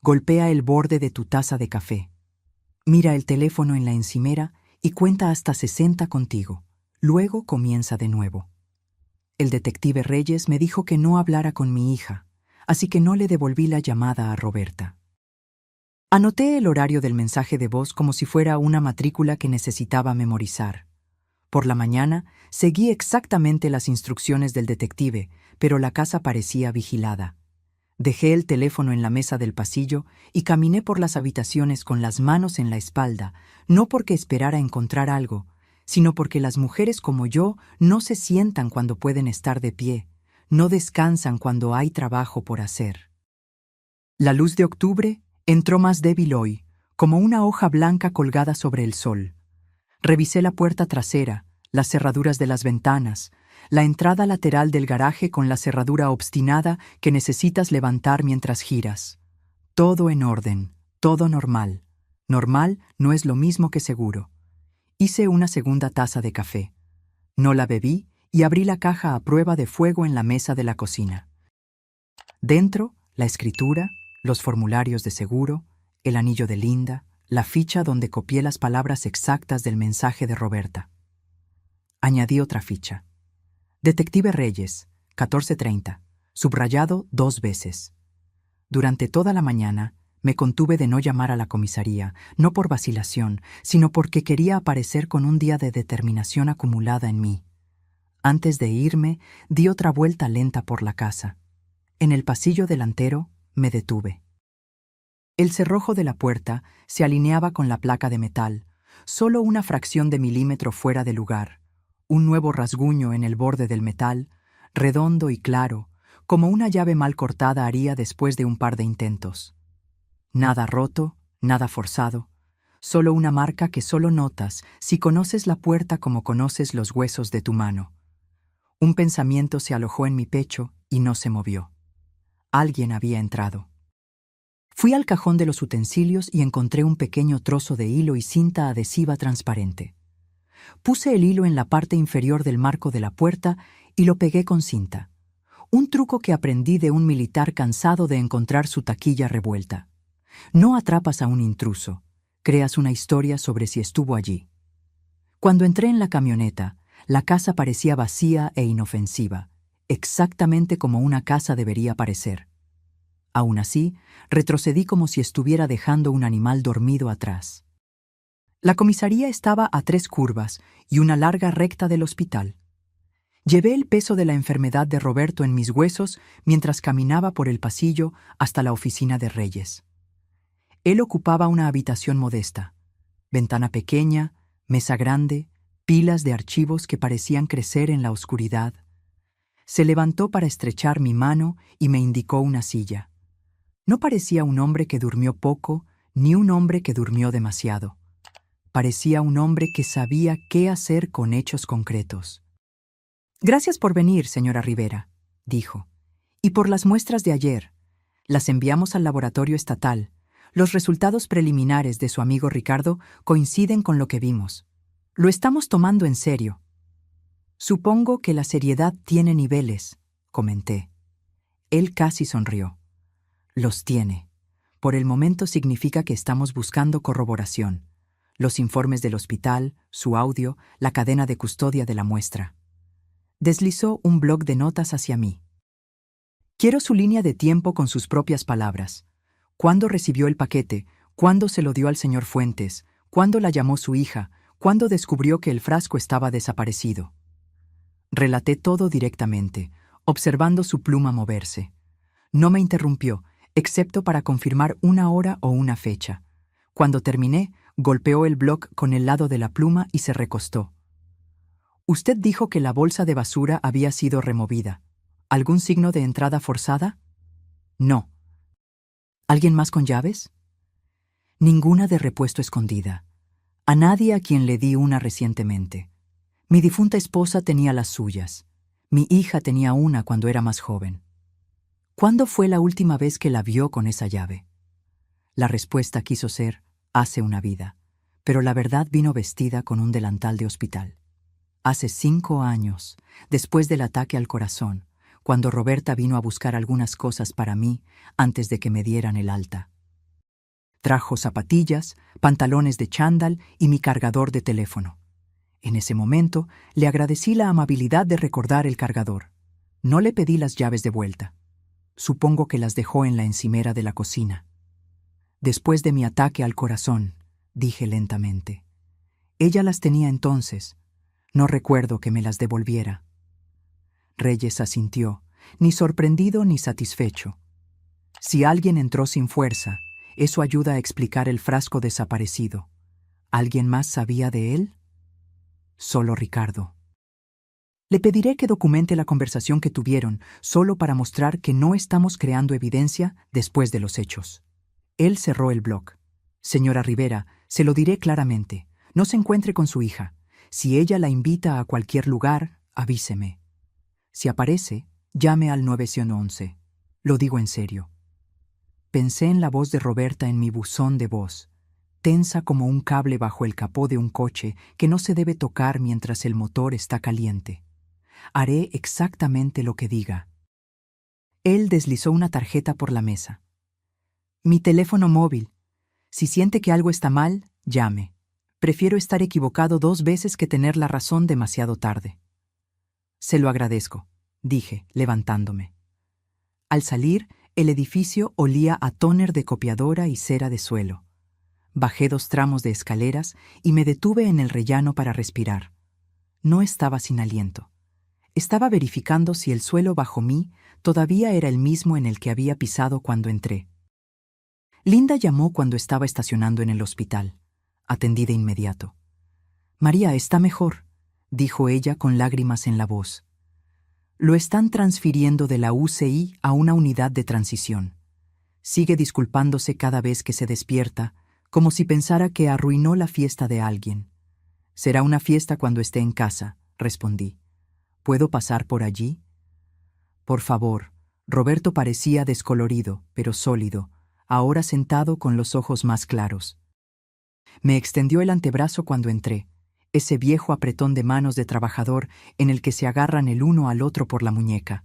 Golpea el borde de tu taza de café. Mira el teléfono en la encimera y cuenta hasta 60 contigo. Luego comienza de nuevo. El detective Reyes me dijo que no hablara con mi hija, así que no le devolví la llamada a Roberta. Anoté el horario del mensaje de voz como si fuera una matrícula que necesitaba memorizar. Por la mañana seguí exactamente las instrucciones del detective, pero la casa parecía vigilada. Dejé el teléfono en la mesa del pasillo y caminé por las habitaciones con las manos en la espalda, no porque esperara encontrar algo, sino porque las mujeres como yo no se sientan cuando pueden estar de pie, no descansan cuando hay trabajo por hacer. La luz de octubre entró más débil hoy, como una hoja blanca colgada sobre el sol. Revisé la puerta trasera, las cerraduras de las ventanas, la entrada lateral del garaje con la cerradura obstinada que necesitas levantar mientras giras. Todo en orden, todo normal. Normal no es lo mismo que seguro. Hice una segunda taza de café. No la bebí y abrí la caja a prueba de fuego en la mesa de la cocina. Dentro, la escritura, los formularios de seguro, el anillo de Linda, la ficha donde copié las palabras exactas del mensaje de Roberta. Añadí otra ficha. Detective Reyes, 14:30, subrayado 2 veces. Durante toda la mañana me contuve de no llamar a la comisaría, no por vacilación, sino porque quería aparecer con un día de determinación acumulada en mí. Antes de irme, di otra vuelta lenta por la casa. En el pasillo delantero me detuve. El cerrojo de la puerta se alineaba con la placa de metal, solo una fracción de milímetro fuera de lugar. Un nuevo rasguño en el borde del metal, redondo y claro, como una llave mal cortada haría después de un par de intentos. Nada roto, nada forzado, solo una marca que solo notas si conoces la puerta como conoces los huesos de tu mano. Un pensamiento se alojó en mi pecho y no se movió. Alguien había entrado. Fui al cajón de los utensilios y encontré un pequeño trozo de hilo y cinta adhesiva transparente. Puse el hilo en la parte inferior del marco de la puerta y lo pegué con cinta. Un truco que aprendí de un militar cansado de encontrar su taquilla revuelta. No atrapas a un intruso, creas una historia sobre si estuvo allí. Cuando entré en la camioneta, la casa parecía vacía e inofensiva, exactamente como una casa debería parecer. Aún así, retrocedí como si estuviera dejando un animal dormido atrás. La comisaría estaba a 3 curvas y una larga recta del hospital. Llevé el peso de la enfermedad de Roberto en mis huesos mientras caminaba por el pasillo hasta la oficina de Reyes. Él ocupaba una habitación modesta, ventana pequeña, mesa grande, pilas de archivos que parecían crecer en la oscuridad. Se levantó para estrechar mi mano y me indicó una silla. No parecía un hombre que durmió poco, ni un hombre que durmió demasiado. Parecía un hombre que sabía qué hacer con hechos concretos. «Gracias por venir, señora Rivera», dijo, Y por las muestras de ayer, las enviamos al laboratorio estatal. Los resultados preliminares de su amigo Ricardo coinciden con lo que vimos. Lo estamos tomando en serio. Supongo que la seriedad tiene niveles, comenté. Él casi sonrió. Los tiene. Por el momento significa que estamos buscando corroboración. Los informes del hospital, su audio, la cadena de custodia de la muestra. Deslizó un bloc de notas hacia mí. Quiero su línea de tiempo con sus propias palabras. ¿Cuándo recibió el paquete? ¿Cuándo se lo dio al señor Fuentes? ¿Cuándo la llamó su hija? ¿Cuándo descubrió que el frasco estaba desaparecido? Relaté todo directamente, observando su pluma moverse. No me interrumpió, excepto para confirmar una hora o una fecha. Cuando terminé, golpeó el bloc con el lado de la pluma y se recostó. Usted dijo que la bolsa de basura había sido removida. ¿Algún signo de entrada forzada? No. ¿Alguien más con llaves? Ninguna de repuesto escondida. A nadie a quien le di una recientemente. Mi difunta esposa tenía las suyas. Mi hija tenía una cuando era más joven. ¿Cuándo fue la última vez que la vio con esa llave? La respuesta quiso ser, hace una vida, pero la verdad vino vestida con un delantal de hospital. Hace 5 años, después del ataque al corazón, cuando Roberta vino a buscar algunas cosas para mí antes de que me dieran el alta. Trajo zapatillas, pantalones de chándal y mi cargador de teléfono. En ese momento, le agradecí la amabilidad de recordar el cargador. No le pedí las llaves de vuelta. Supongo que las dejó en la encimera de la cocina. Después de mi ataque al corazón, dije lentamente. Ella las tenía entonces. No recuerdo que me las devolviera. Reyes asintió, ni sorprendido ni satisfecho. Si alguien entró sin fuerza, eso ayuda a explicar el frasco desaparecido. ¿Alguien más sabía de él? Solo Ricardo. Le pediré que documente la conversación que tuvieron, solo para mostrar que no estamos creando evidencia después de los hechos. Él cerró el bloc. Señora Rivera, se lo diré claramente. No se encuentre con su hija. Si ella la invita a cualquier lugar, avíseme. Si aparece, llame al 911. Lo digo en serio. Pensé en la voz de Roberta en mi buzón de voz, tensa como un cable bajo el capó de un coche que no se debe tocar mientras el motor está caliente. Haré exactamente lo que diga. Él deslizó una tarjeta por la mesa. Mi teléfono móvil. Si siente que algo está mal, llame. Prefiero estar equivocado 2 veces que tener la razón demasiado tarde. Se lo agradezco, dije, levantándome. Al salir, el edificio olía a tóner de copiadora y cera de suelo. Bajé 2 tramos de escaleras y me detuve en el rellano para respirar. No estaba sin aliento. Estaba verificando si el suelo bajo mí todavía era el mismo en el que había pisado cuando entré. Linda llamó cuando estaba estacionando en el hospital. Atendí de inmediato. María está mejor, dijo ella con lágrimas en la voz. Lo están transfiriendo de la UCI a una unidad de transición. Sigue disculpándose cada vez que se despierta, como si pensara que arruinó la fiesta de alguien. Será una fiesta cuando esté en casa, respondí. ¿Puedo pasar por allí? Por favor. Roberto parecía descolorido, pero sólido, ahora sentado con los ojos más claros. Me extendió el antebrazo cuando entré, ese viejo apretón de manos de trabajador en el que se agarran el uno al otro por la muñeca.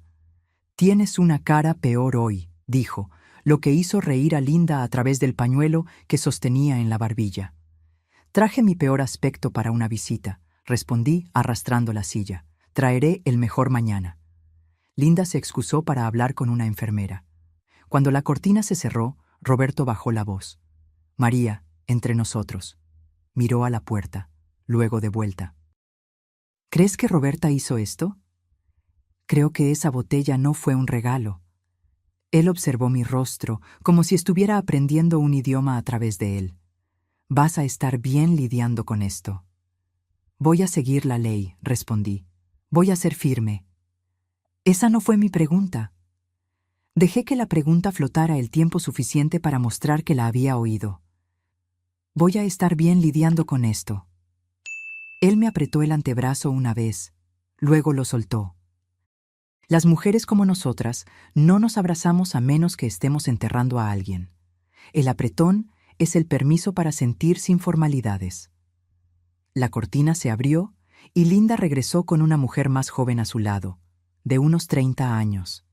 Tienes una cara peor hoy, dijo, lo que hizo reír a Linda a través del pañuelo que sostenía en la barbilla. Traje mi peor aspecto para una visita, respondí arrastrando la silla. Traeré el mejor mañana. Linda se excusó para hablar con una enfermera. Cuando la cortina se cerró, Roberto bajó la voz. María, entre nosotros. Miró a la puerta, luego de vuelta. ¿Crees que Roberta hizo esto? Creo que esa botella no fue un regalo. Él observó mi rostro, como si estuviera aprendiendo un idioma a través de él. Vas a estar bien lidiando con esto. Voy a seguir la ley, respondí. Voy a ser firme. Esa no fue mi pregunta. Dejé que la pregunta flotara el tiempo suficiente para mostrar que la había oído. Voy a estar bien lidiando con esto. Él me apretó el antebrazo una vez, luego lo soltó. Las mujeres como nosotras no nos abrazamos a menos que estemos enterrando a alguien. El apretón es el permiso para sentir sin formalidades. La cortina se abrió y Linda regresó con una mujer más joven a su lado, de unos 30 años,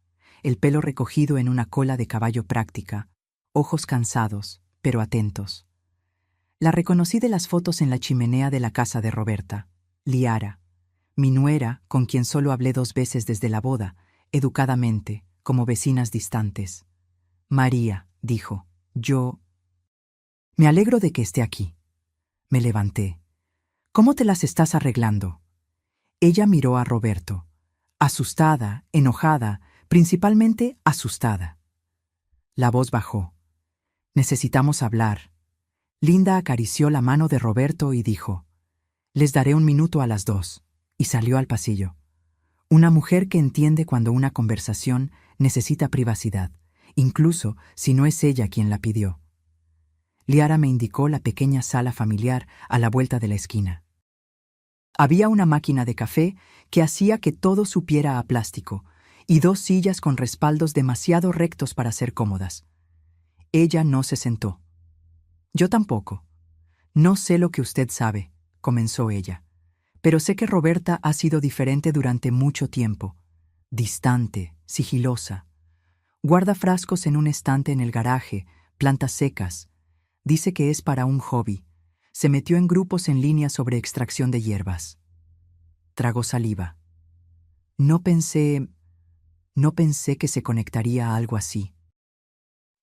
el pelo recogido en una cola de caballo práctica, ojos cansados, pero atentos. La reconocí de las fotos en la chimenea de la casa de Roberta, Liara, mi nuera, con quien solo hablé 2 veces desde la boda, educadamente, como vecinas distantes. María, dijo, yo... Me alegro de que esté aquí. Me levanté. ¿Cómo te las estás arreglando? Ella miró a Roberto, asustada, enojada, principalmente asustada. La voz bajó. Necesitamos hablar. Linda acarició la mano de Roberto y dijo, les daré 1 minuto a las 2, y salió al pasillo. Una mujer que entiende cuando una conversación necesita privacidad, incluso si no es ella quien la pidió. Liara me indicó la pequeña sala familiar a la vuelta de la esquina. Había una máquina de café que hacía que todo supiera a plástico y 2 sillas con respaldos demasiado rectos para ser cómodas. Ella no se sentó. Yo tampoco. No sé lo que usted sabe, comenzó ella, pero sé que Roberta ha sido diferente durante mucho tiempo. Distante, sigilosa. Guarda frascos en un estante en el garaje, plantas secas. Dice que es para un hobby. Se metió en grupos en línea sobre extracción de hierbas. Tragó saliva. No pensé que se conectaría a algo así.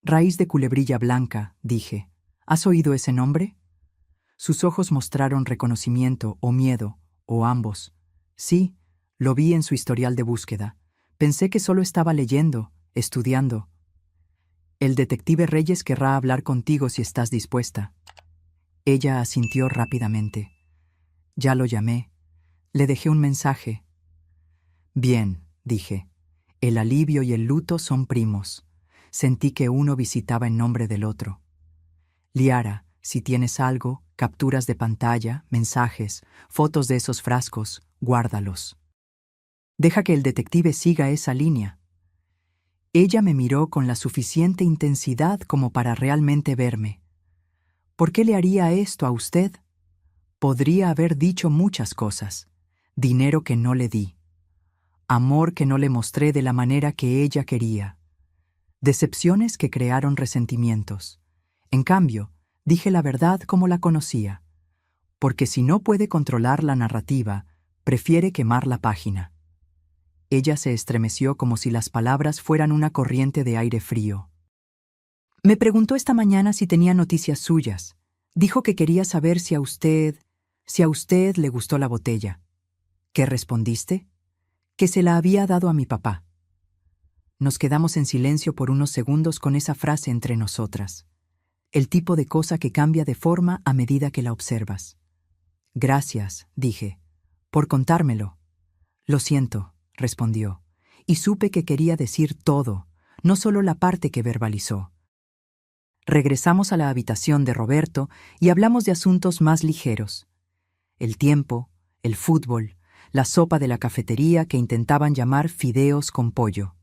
Raíz de culebrilla blanca, dije. ¿Has oído ese nombre? Sus ojos mostraron reconocimiento o miedo, o ambos. Sí, lo vi en su historial de búsqueda. Pensé que solo estaba leyendo, estudiando. El detective Reyes querrá hablar contigo si estás dispuesta. Ella asintió rápidamente. Ya lo llamé. Le dejé un mensaje. Bien, dije. El alivio y el luto son primos. Sentí que uno visitaba en nombre del otro. Liara, si tienes algo, capturas de pantalla, mensajes, fotos de esos frascos, guárdalos. Deja que el detective siga esa línea. Ella me miró con la suficiente intensidad como para realmente verme. ¿Por qué le haría esto a usted? Podría haber dicho muchas cosas. Dinero que no le di. Amor que no le mostré de la manera que ella quería. Decepciones que crearon resentimientos. En cambio, dije la verdad como la conocía. Porque si no puede controlar la narrativa, prefiere quemar la página. Ella se estremeció como si las palabras fueran una corriente de aire frío. Me preguntó esta mañana si tenía noticias suyas. Dijo que quería saber si a usted le gustó la botella. ¿Qué respondiste? Que se la había dado a mi papá. Nos quedamos en silencio por unos segundos con esa frase entre nosotras. El tipo de cosa que cambia de forma a medida que la observas. Gracias, dije, por contármelo. Lo siento, respondió, y supe que quería decir todo, no solo la parte que verbalizó. Regresamos a la habitación de Roberto y hablamos de asuntos más ligeros. El tiempo, el fútbol, la sopa de la cafetería que intentaban llamar fideos con pollo.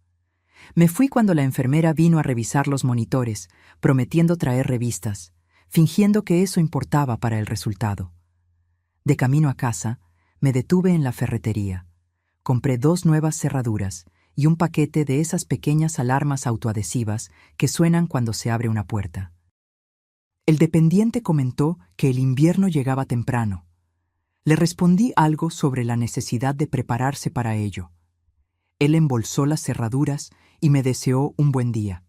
Me fui cuando la enfermera vino a revisar los monitores, prometiendo traer revistas, fingiendo que eso importaba para el resultado. De camino a casa, me detuve en la ferretería. Compré 2 nuevas cerraduras y un paquete de esas pequeñas alarmas autoadhesivas que suenan cuando se abre una puerta. El dependiente comentó que el invierno llegaba temprano. Le respondí algo sobre la necesidad de prepararse para ello. Él embolsó las cerraduras y me deseó un buen día.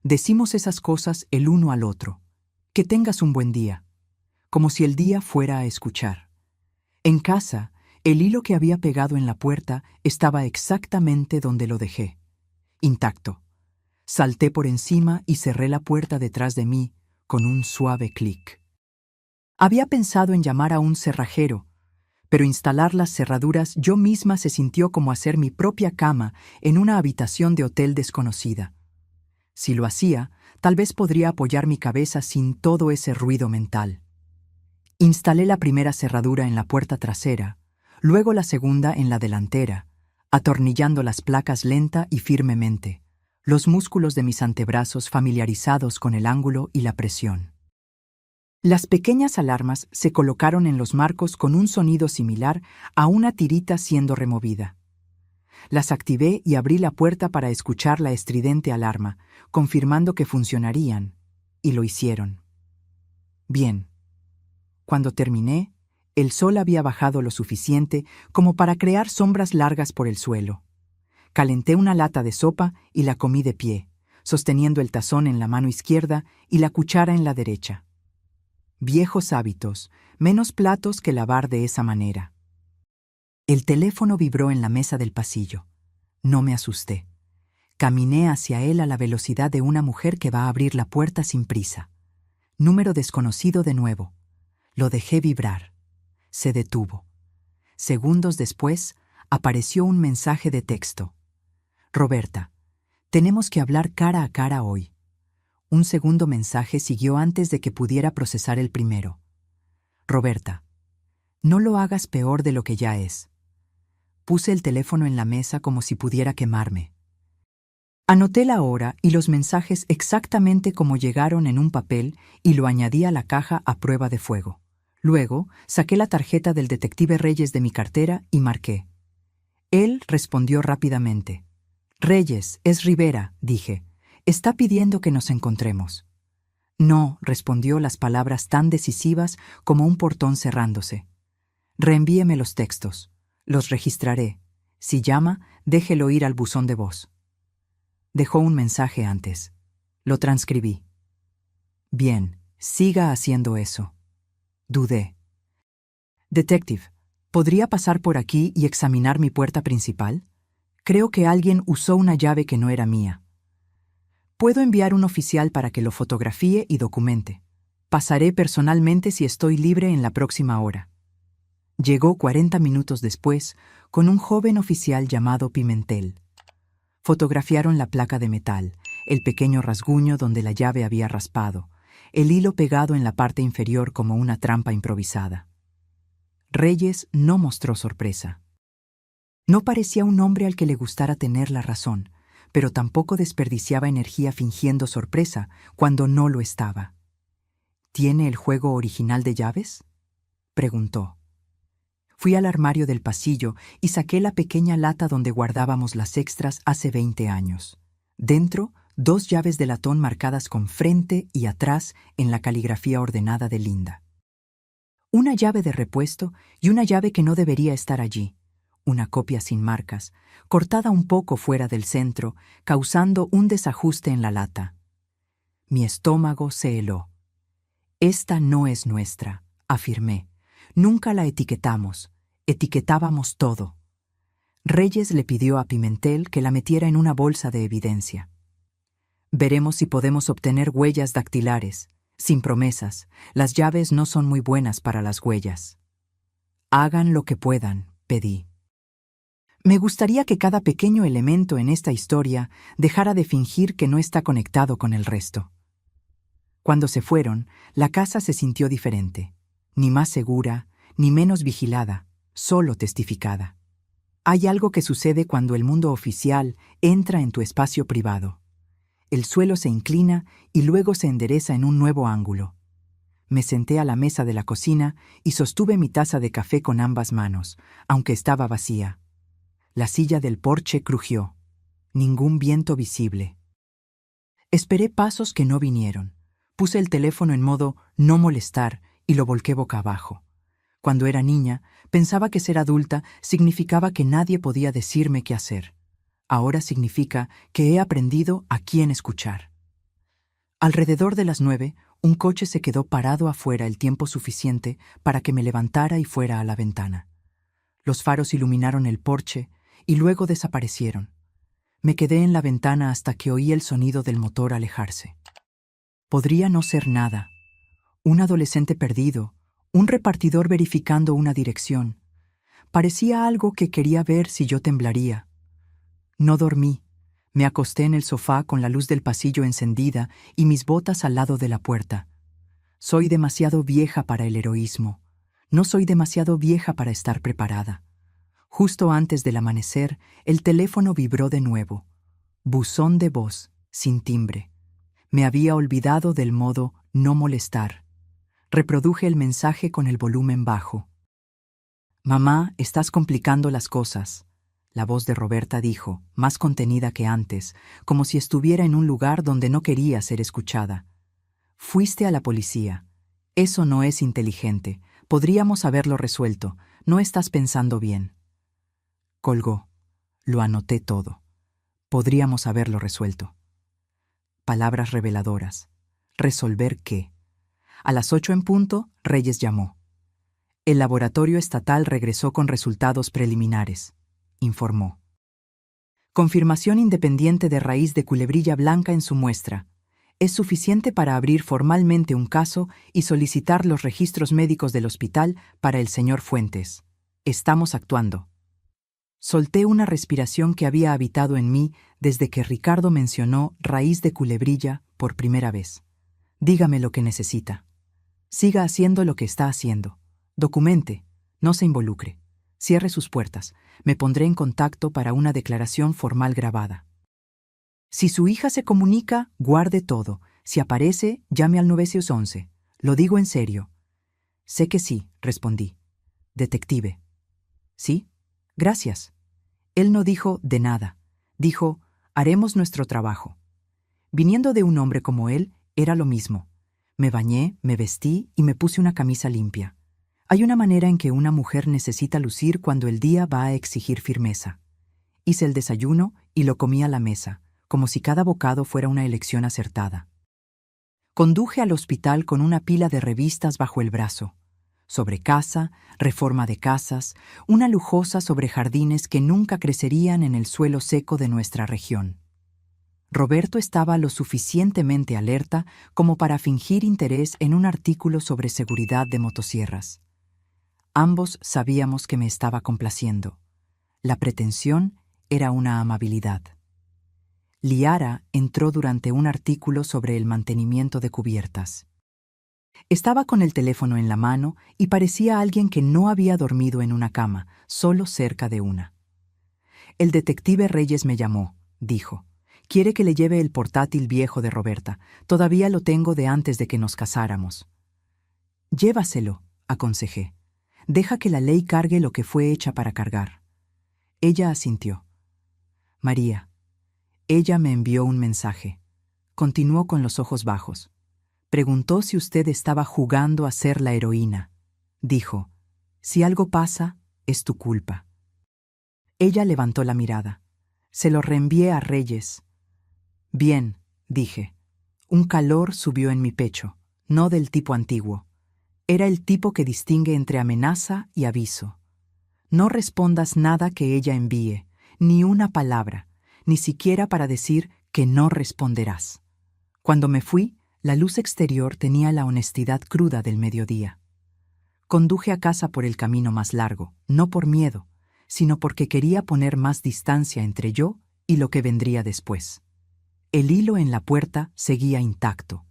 Decimos esas cosas el uno al otro. Que tengas un buen día. Como si el día fuera a escuchar. En casa, el hilo que había pegado en la puerta estaba exactamente donde lo dejé. Intacto. Salté por encima y cerré la puerta detrás de mí con un suave clic. Había pensado en llamar a un cerrajero, pero instalar las cerraduras yo misma se sintió como hacer mi propia cama en una habitación de hotel desconocida. Si lo hacía, tal vez podría apoyar mi cabeza sin todo ese ruido mental. Instalé la primera cerradura en la puerta trasera, luego la segunda en la delantera, atornillando las placas lenta y firmemente, los músculos de mis antebrazos familiarizados con el ángulo y la presión. Las pequeñas alarmas se colocaron en los marcos con un sonido similar a una tirita siendo removida. Las activé y abrí la puerta para escuchar la estridente alarma, confirmando que funcionarían, y lo hicieron. Bien. Cuando terminé, el sol había bajado lo suficiente como para crear sombras largas por el suelo. Calenté una lata de sopa y la comí de pie, sosteniendo el tazón en la mano izquierda y la cuchara en la derecha. Viejos hábitos, menos platos que lavar de esa manera. El teléfono vibró en la mesa del pasillo. No me asusté. Caminé hacia él a la velocidad de una mujer que va a abrir la puerta sin prisa. Número desconocido de nuevo. Lo dejé vibrar. Se detuvo. Segundos después, apareció un mensaje de texto. Roberta, tenemos que hablar cara a cara hoy. Un segundo mensaje siguió antes de que pudiera procesar el primero. Roberta, no lo hagas peor de lo que ya es. Puse el teléfono en la mesa como si pudiera quemarme. Anoté la hora y los mensajes exactamente como llegaron en un papel y lo añadí a la caja a prueba de fuego. Luego, saqué la tarjeta del detective Reyes de mi cartera y marqué. Él respondió rápidamente. Reyes, es Rivera, dije. Está pidiendo que nos encontremos. No, respondió las palabras tan decisivas como un portón cerrándose. Reenvíeme los textos. Los registraré. Si llama, déjelo ir al buzón de voz. Dejó un mensaje antes. Lo transcribí. Bien, siga haciendo eso. Dudé. Detective, ¿podría pasar por aquí y examinar mi puerta principal? Creo que alguien usó una llave que no era mía. Puedo enviar un oficial para que lo fotografíe y documente. Pasaré personalmente si estoy libre en la próxima hora. Llegó 40 minutos después con un joven oficial llamado Pimentel. Fotografiaron la placa de metal, el pequeño rasguño donde la llave había raspado, el hilo pegado en la parte inferior como una trampa improvisada. Reyes no mostró sorpresa. No parecía un hombre al que le gustara tener la razón, pero tampoco desperdiciaba energía fingiendo sorpresa cuando no lo estaba. ¿Tiene el juego original de llaves?, preguntó. Fui al armario del pasillo y saqué la pequeña lata donde guardábamos las extras hace 20 años. Dentro, 2 llaves de latón marcadas con frente y atrás en la caligrafía ordenada de Linda. Una llave de repuesto y una llave que no debería estar allí. Una copia sin marcas, cortada un poco fuera del centro, causando un desajuste en la lata. Mi estómago se heló. Esta no es nuestra, afirmé. Nunca la etiquetamos. Etiquetábamos todo. Reyes le pidió a Pimentel que la metiera en una bolsa de evidencia. Veremos si podemos obtener huellas dactilares. Sin promesas, las llaves no son muy buenas para las huellas. Hagan lo que puedan, pedí. Me gustaría que cada pequeño elemento en esta historia dejara de fingir que no está conectado con el resto. Cuando se fueron, la casa se sintió diferente. Ni más segura, ni menos vigilada, solo testificada. Hay algo que sucede cuando el mundo oficial entra en tu espacio privado. El suelo se inclina y luego se endereza en un nuevo ángulo. Me senté a la mesa de la cocina y sostuve mi taza de café con ambas manos, aunque estaba vacía. La silla del porche crujió. Ningún viento visible. Esperé pasos que no vinieron. Puse el teléfono en modo no molestar y lo volqué boca abajo. Cuando era niña, pensaba que ser adulta significaba que nadie podía decirme qué hacer. Ahora significa que he aprendido a quién escuchar. Alrededor de las 9, un coche se quedó parado afuera el tiempo suficiente para que me levantara y fuera a la ventana. Los faros iluminaron el porche y luego desaparecieron. Me quedé en la ventana hasta que oí el sonido del motor alejarse. Podría no ser nada. Un adolescente perdido, un repartidor verificando una dirección. Parecía algo que quería ver si yo temblaría. No dormí. Me acosté en el sofá con la luz del pasillo encendida y mis botas al lado de la puerta. Soy demasiado vieja para el heroísmo. No soy demasiado vieja para estar preparada. Justo antes del amanecer, el teléfono vibró de nuevo. Buzón de voz, sin timbre. Me había olvidado del modo no molestar. Reproduje el mensaje con el volumen bajo. «Mamá, estás complicando las cosas», la voz de Roberta dijo, más contenida que antes, como si estuviera en un lugar donde no quería ser escuchada. «Fuiste a la policía. Eso no es inteligente. Podríamos haberlo resuelto. No estás pensando bien». Colgó. Lo anoté todo. Podríamos haberlo resuelto. Palabras reveladoras. ¿Resolver qué? A las 8 en punto, Reyes llamó. El laboratorio estatal regresó con resultados preliminares, informó. Confirmación independiente de raíz de culebrilla blanca en su muestra. Es suficiente para abrir formalmente un caso y solicitar los registros médicos del hospital para el señor Fuentes. Estamos actuando. Solté una respiración que había habitado en mí desde que Ricardo mencionó raíz de culebrilla por primera vez. Dígame lo que necesita. Siga haciendo lo que está haciendo. Documente, no se involucre. Cierre sus puertas. Me pondré en contacto para una declaración formal grabada. Si su hija se comunica, guarde todo. Si aparece, llame al 911. Lo digo en serio. Sé que sí, respondí. Detective. ¿Sí? Gracias. Él no dijo de nada. Dijo, haremos nuestro trabajo. Viniendo de un hombre como él, era lo mismo. Me bañé, me vestí y me puse una camisa limpia. Hay una manera en que una mujer necesita lucir cuando el día va a exigir firmeza. Hice el desayuno y lo comí a la mesa, como si cada bocado fuera una elección acertada. Conduje al hospital con una pila de revistas bajo el brazo. Sobre casa, reforma de casas, una lujosa sobre jardines que nunca crecerían en el suelo seco de nuestra región. Roberto estaba lo suficientemente alerta como para fingir interés en un artículo sobre seguridad de motosierras. Ambos sabíamos que me estaba complaciendo. La pretensión era una amabilidad. Liara entró durante un artículo sobre el mantenimiento de cubiertas. Estaba con el teléfono en la mano y parecía alguien que no había dormido en una cama, solo cerca de una. El detective Reyes me llamó, dijo. Quiere que le lleve el portátil viejo de Roberta. Todavía lo tengo de antes de que nos casáramos. Llévaselo, aconsejé. Deja que la ley cargue lo que fue hecha para cargar. Ella asintió. María. Ella me envió un mensaje. Continuó con los ojos bajos. Preguntó si usted estaba jugando a ser la heroína. Dijo, si algo pasa, es tu culpa. Ella levantó la mirada. Se lo reenvié a Reyes. Bien, dije. Un calor subió en mi pecho, no del tipo antiguo. Era el tipo que distingue entre amenaza y aviso. No respondas nada que ella envíe, ni una palabra, ni siquiera para decir que no responderás. Cuando me fui, la luz exterior tenía la honestidad cruda del mediodía. Conduje a casa por el camino más largo, no por miedo, sino porque quería poner más distancia entre yo y lo que vendría después. El hilo en la puerta seguía intacto.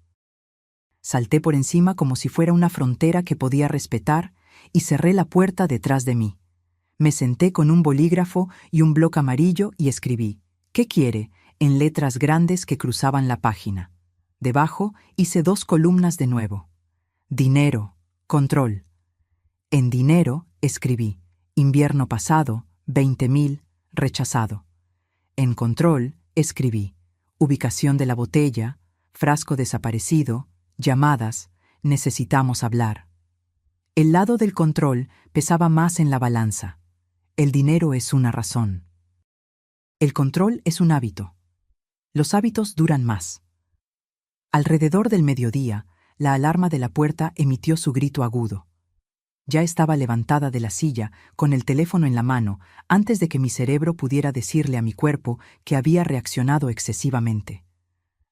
Salté por encima como si fuera una frontera que podía respetar y cerré la puerta detrás de mí. Me senté con un bolígrafo y un bloc amarillo y escribí, «¿Qué quiere?», en letras grandes que cruzaban la página. Debajo hice 2 columnas de nuevo. Dinero, control. En dinero escribí, invierno pasado, 20.000, rechazado. En control escribí, ubicación de la botella, frasco desaparecido, llamadas, necesitamos hablar. El lado del control pesaba más en la balanza. El dinero es una razón. El control es un hábito. Los hábitos duran más. Alrededor del mediodía, la alarma de la puerta emitió su grito agudo. Ya estaba levantada de la silla, con el teléfono en la mano, antes de que mi cerebro pudiera decirle a mi cuerpo que había reaccionado excesivamente.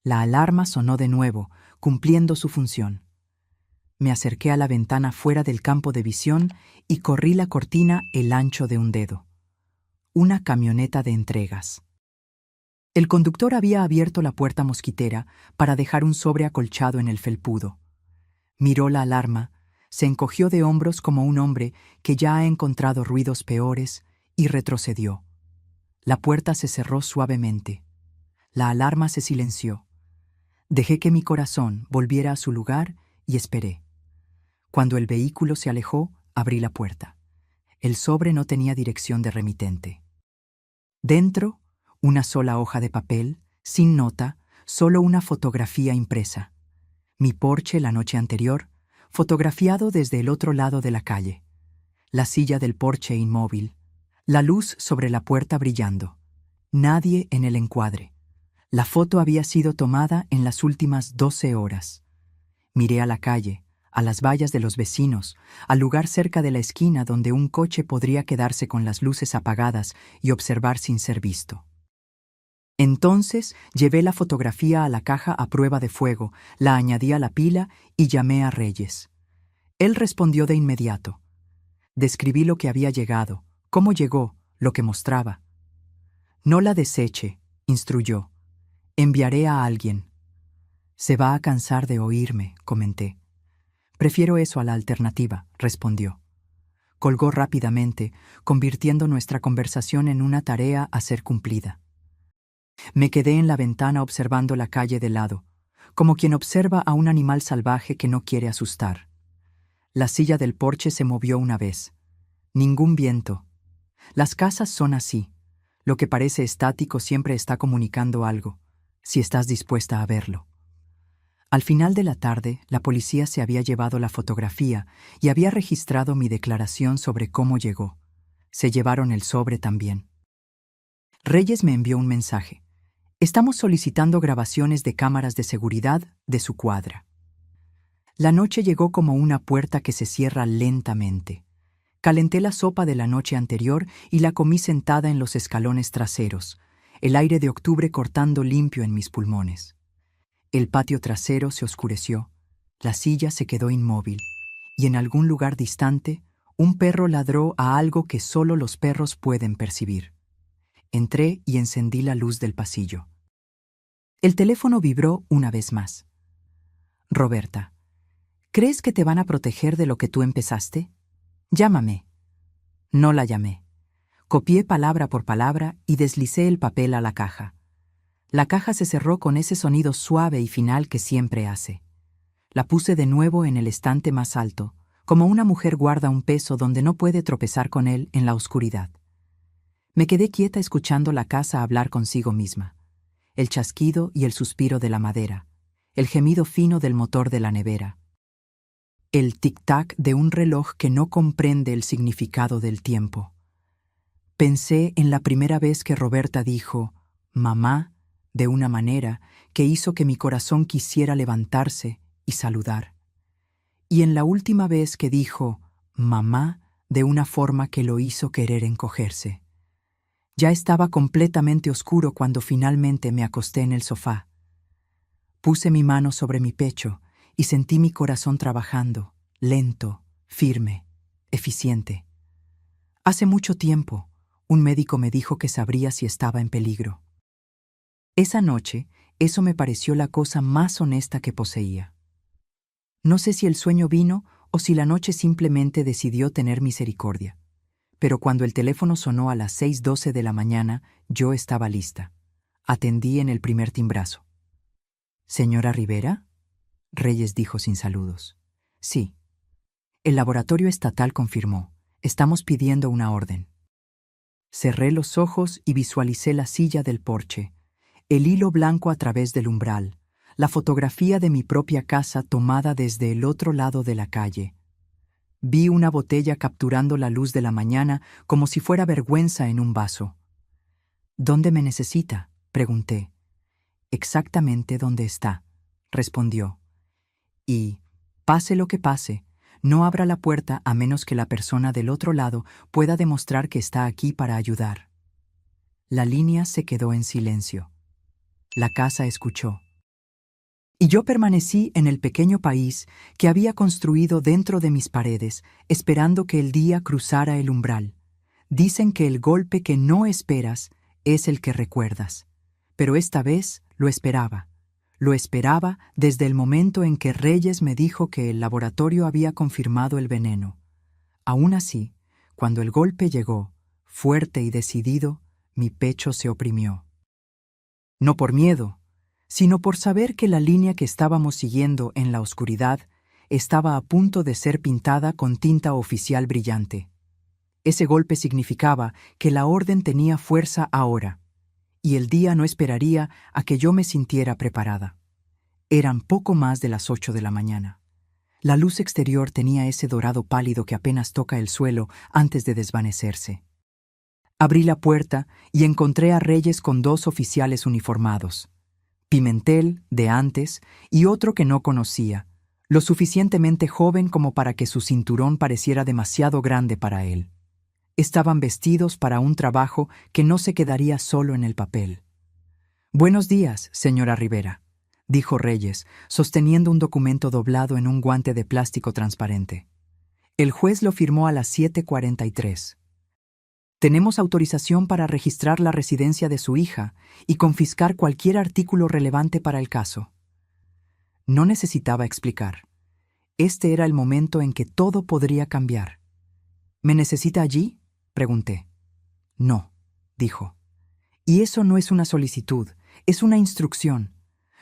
La alarma sonó de nuevo, cumpliendo su función. Me acerqué a la ventana fuera del campo de visión y corrí la cortina el ancho de un dedo. Una camioneta de entregas. El conductor había abierto la puerta mosquitera para dejar un sobre acolchado en el felpudo. Miró la alarma, se encogió de hombros como un hombre que ya ha encontrado ruidos peores y retrocedió. La puerta se cerró suavemente. La alarma se silenció. Dejé que mi corazón volviera a su lugar y esperé. Cuando el vehículo se alejó, abrí la puerta. El sobre no tenía dirección de remitente. Dentro, una sola hoja de papel, sin nota, solo una fotografía impresa. Mi porche la noche anterior, fotografiado desde el otro lado de la calle. La silla del porche inmóvil. La luz sobre la puerta brillando. Nadie en el encuadre. La foto había sido tomada en las últimas 12 horas. Miré a la calle, a las vallas de los vecinos, al lugar cerca de la esquina donde un coche podría quedarse con las luces apagadas y observar sin ser visto. Entonces llevé la fotografía a la caja a prueba de fuego, la añadí a la pila y llamé a Reyes. Él respondió de inmediato. Describí lo que había llegado, cómo llegó, lo que mostraba. No la deseche, instruyó. Enviaré a alguien. Se va a cansar de oírme, comenté. Prefiero eso a la alternativa, respondió. Colgó rápidamente, convirtiendo nuestra conversación en una tarea a ser cumplida. Me quedé en la ventana observando la calle de lado, como quien observa a un animal salvaje que no quiere asustar. La silla del porche se movió una vez. Ningún viento. Las casas son así. Lo que parece estático siempre está comunicando algo, si estás dispuesta a verlo. Al final de la tarde, la policía se había llevado la fotografía y había registrado mi declaración sobre cómo llegó. Se llevaron el sobre también. Reyes me envió un mensaje. Estamos solicitando grabaciones de cámaras de seguridad de su cuadra. La noche llegó como una puerta que se cierra lentamente. Calenté la sopa de la noche anterior y la comí sentada en los escalones traseros, el aire de octubre cortando limpio en mis pulmones. El patio trasero se oscureció, la silla se quedó inmóvil, y en algún lugar distante, un perro ladró a algo que solo los perros pueden percibir. Entré y encendí la luz del pasillo. El teléfono vibró una vez más. Roberta, ¿crees que te van a proteger de lo que tú empezaste? Llámame. No la llamé. Copié palabra por palabra y deslicé el papel a la caja. La caja se cerró con ese sonido suave y final que siempre hace. La puse de nuevo en el estante más alto, como una mujer guarda un peso donde no puede tropezar con él en la oscuridad. Me quedé quieta escuchando la casa hablar consigo misma. El chasquido y el suspiro de la madera, el gemido fino del motor de la nevera, el tic-tac de un reloj que no comprende el significado del tiempo. Pensé en la primera vez que Roberta dijo «mamá» de una manera que hizo que mi corazón quisiera levantarse y saludar. Y en la última vez que dijo «mamá» de una forma que lo hizo querer encogerse. Ya estaba completamente oscuro cuando finalmente me acosté en el sofá. Puse mi mano sobre mi pecho y sentí mi corazón trabajando, lento, firme, eficiente. Hace mucho tiempo, un médico me dijo que sabría si estaba en peligro. Esa noche, eso me pareció la cosa más honesta que poseía. No sé si el sueño vino o si la noche simplemente decidió tener misericordia. Pero cuando el teléfono sonó a las 6:12 de la mañana, yo estaba lista. Atendí en el primer timbrazo. «¿Señora Rivera?» Reyes dijo sin saludos. «Sí». El laboratorio estatal confirmó. «Estamos pidiendo una orden». Cerré los ojos y visualicé la silla del porche, el hilo blanco a través del umbral, la fotografía de mi propia casa tomada desde el otro lado de la calle. Vi una botella capturando la luz de la mañana como si fuera vergüenza en un vaso. «¿Dónde me necesita?», pregunté. «Exactamente donde está», respondió. «Y, pase lo que pase, no abra la puerta a menos que la persona del otro lado pueda demostrar que está aquí para ayudar». La línea se quedó en silencio. La casa escuchó. Y yo permanecí en el pequeño país que había construido dentro de mis paredes, esperando que el día cruzara el umbral. Dicen que el golpe que no esperas es el que recuerdas. Pero esta vez lo esperaba. Lo esperaba desde el momento en que Reyes me dijo que el laboratorio había confirmado el veneno. Aún así, cuando el golpe llegó, Fuerte y decidido, mi pecho se oprimió. No por miedo, sino por saber que la línea que estábamos siguiendo en la oscuridad estaba a punto de ser pintada con tinta oficial brillante. Ese golpe significaba que la orden tenía fuerza ahora, y el día no esperaría a que yo me sintiera preparada. Eran poco más de las 8 de la mañana. La luz exterior tenía ese dorado pálido que apenas toca el suelo antes de desvanecerse. Abrí la puerta y encontré a Reyes con 2 oficiales uniformados. Pimentel, de antes, y otro que no conocía, lo suficientemente joven como para que su cinturón pareciera demasiado grande para él. Estaban vestidos para un trabajo que no se quedaría solo en el papel. «Buenos días, señora Rivera», dijo Reyes, sosteniendo un documento doblado en un guante de plástico transparente. El juez lo firmó a las 7:43. «Tenemos autorización para registrar la residencia de su hija y confiscar cualquier artículo relevante para el caso». No necesitaba explicar. Este era el momento en que todo podría cambiar. «¿Me necesita allí?», pregunté. «No», dijo. «Y eso no es una solicitud, es una instrucción.